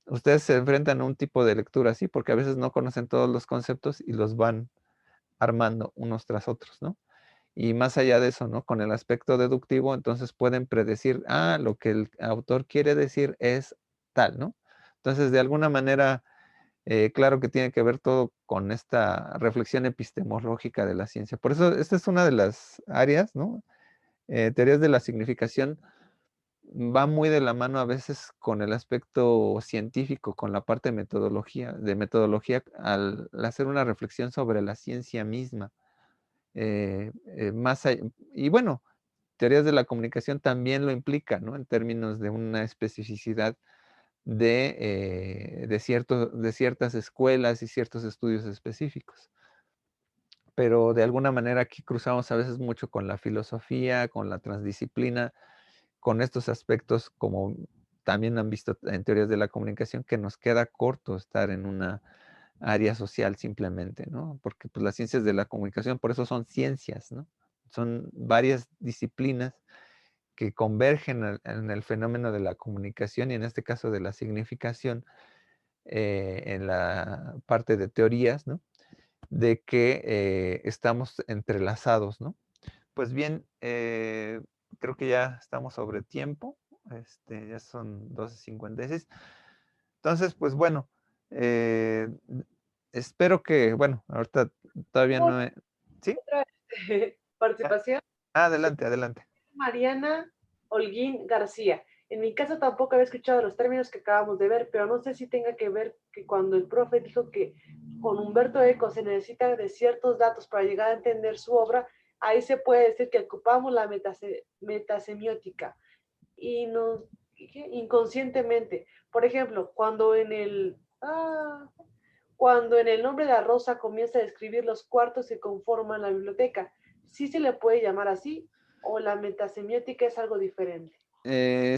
ustedes se enfrentan a un tipo de lectura así porque a veces no conocen todos los conceptos y los van armando unos tras otros, ¿no? Y más allá de eso, ¿no? Con el aspecto deductivo, entonces pueden predecir, lo que el autor quiere decir es tal, ¿no? Entonces, de alguna manera, claro que tiene que ver todo con esta reflexión epistemológica de la ciencia. Por eso, esta es una de las áreas, ¿no? Teorías de la significación va muy de la mano a veces con el aspecto científico, con la parte de metodología al hacer una reflexión sobre la ciencia misma. Y bueno, teorías de la comunicación también lo implican, ¿no? En términos de una especificidad de ciertas escuelas y ciertos estudios específicos. Pero de alguna manera aquí cruzamos a veces mucho con la filosofía, con la transdisciplina, con estos aspectos, como también han visto en teorías de la comunicación, que nos queda corto estar en una área social simplemente, ¿no? Porque pues, las ciencias de la comunicación, por eso son ciencias, ¿no? Son varias disciplinas que convergen en el fenómeno de la comunicación y en este caso de la significación en la parte de teorías, ¿no? De que estamos entrelazados, ¿no? Pues bien, creo que ya estamos sobre tiempo. Ya son 12:56. Entonces, pues bueno, eh, espero que, bueno, ahorita todavía no ¿Sí? Otra Ah, participación. adelante, adelante. Mariana Holguín García. En mi caso tampoco había escuchado los términos que acabamos de ver, pero no sé si tenga que ver que cuando el profe dijo que con Humberto Eco se necesita de ciertos datos para llegar a entender su obra, ahí se puede decir que ocupamos la metasemiótica y nos inconscientemente. Por ejemplo, cuando en el nombre de la rosa comienza a describir los cuartos que conforman la biblioteca, ¿sí se le puede llamar así? ¿O la metasemiótica es algo diferente?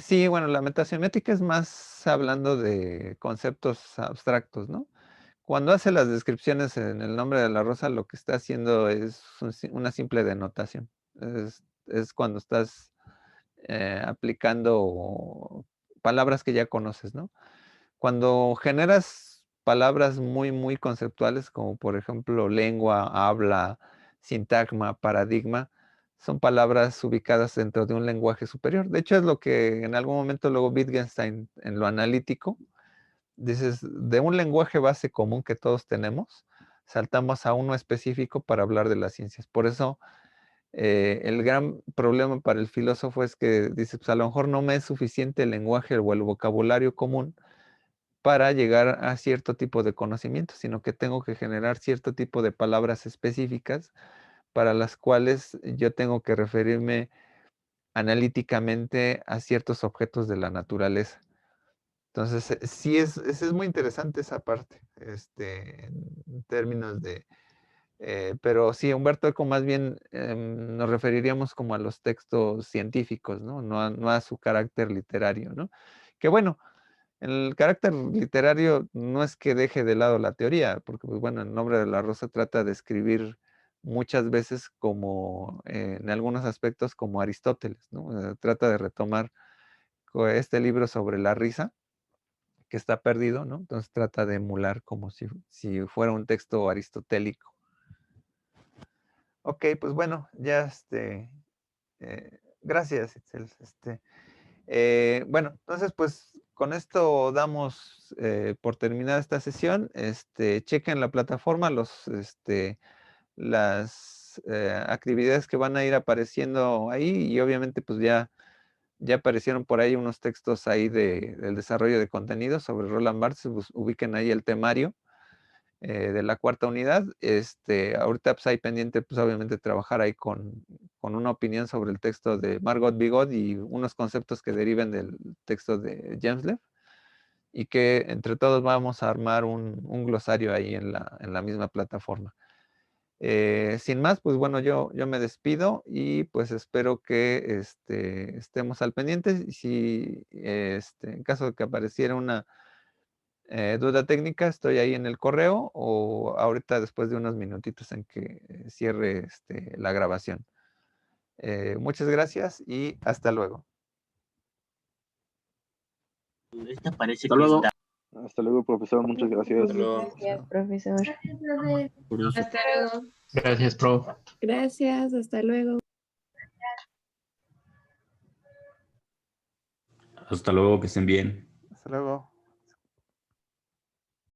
Sí, bueno, la metasemiótica es más hablando de conceptos abstractos, ¿no? Cuando hace las descripciones en el nombre de la rosa, lo que está haciendo es una simple denotación. Es cuando estás aplicando palabras que ya conoces, ¿no? Cuando generas palabras muy, muy conceptuales, como por ejemplo lengua, habla, sintagma, paradigma, son palabras ubicadas dentro de un lenguaje superior. De hecho, es lo que en algún momento luego Wittgenstein, en lo analítico, dices, de un lenguaje base común que todos tenemos, saltamos a uno específico para hablar de las ciencias. Por eso, el gran problema para el filósofo es que dice, pues a lo mejor no me es suficiente el lenguaje o el vocabulario común para llegar a cierto tipo de conocimiento, sino que tengo que generar cierto tipo de palabras específicas para las cuales yo tengo que referirme analíticamente a ciertos objetos de la naturaleza. Entonces, sí es muy interesante esa parte, en términos Pero sí, Humberto Eco más bien nos referiríamos como a los textos científicos, ¿no? No a su carácter literario, ¿no? Que bueno, el carácter literario no es que deje de lado la teoría, porque pues bueno, El nombre de la rosa trata de escribir muchas veces como, en algunos aspectos como Aristóteles, ¿no? Trata de retomar este libro sobre la risa, que está perdido, ¿no? Entonces trata de emular como si fuera un texto aristotélico. Ok, pues bueno, ya gracias, Itzel. Bueno, entonces pues con esto damos por terminada esta sesión. Chequen la plataforma, las actividades que van a ir apareciendo ahí y obviamente pues ya aparecieron por ahí unos textos ahí del desarrollo de contenido sobre Roland Barthes, pues, ubiquen ahí el temario de la cuarta unidad. Ahorita pues hay pendiente pues obviamente trabajar ahí con una opinión sobre el texto de Margot Bigot y unos conceptos que deriven del texto de Jemslev y que entre todos vamos a armar un glosario ahí en la misma plataforma. Sin más, pues bueno, yo me despido y pues espero que estemos al pendiente. Y si en caso de que apareciera una duda técnica, estoy ahí en el correo o ahorita después de unos minutitos en que cierre la grabación. Muchas gracias y hasta luego. Esta parece Hasta que luego. está. Hasta luego, profesor. Muchas gracias. Gracias, profesor. Gracias, profe. Curioso. Hasta luego. Gracias, prof. Gracias, hasta luego. Hasta luego, que estén bien. Hasta luego.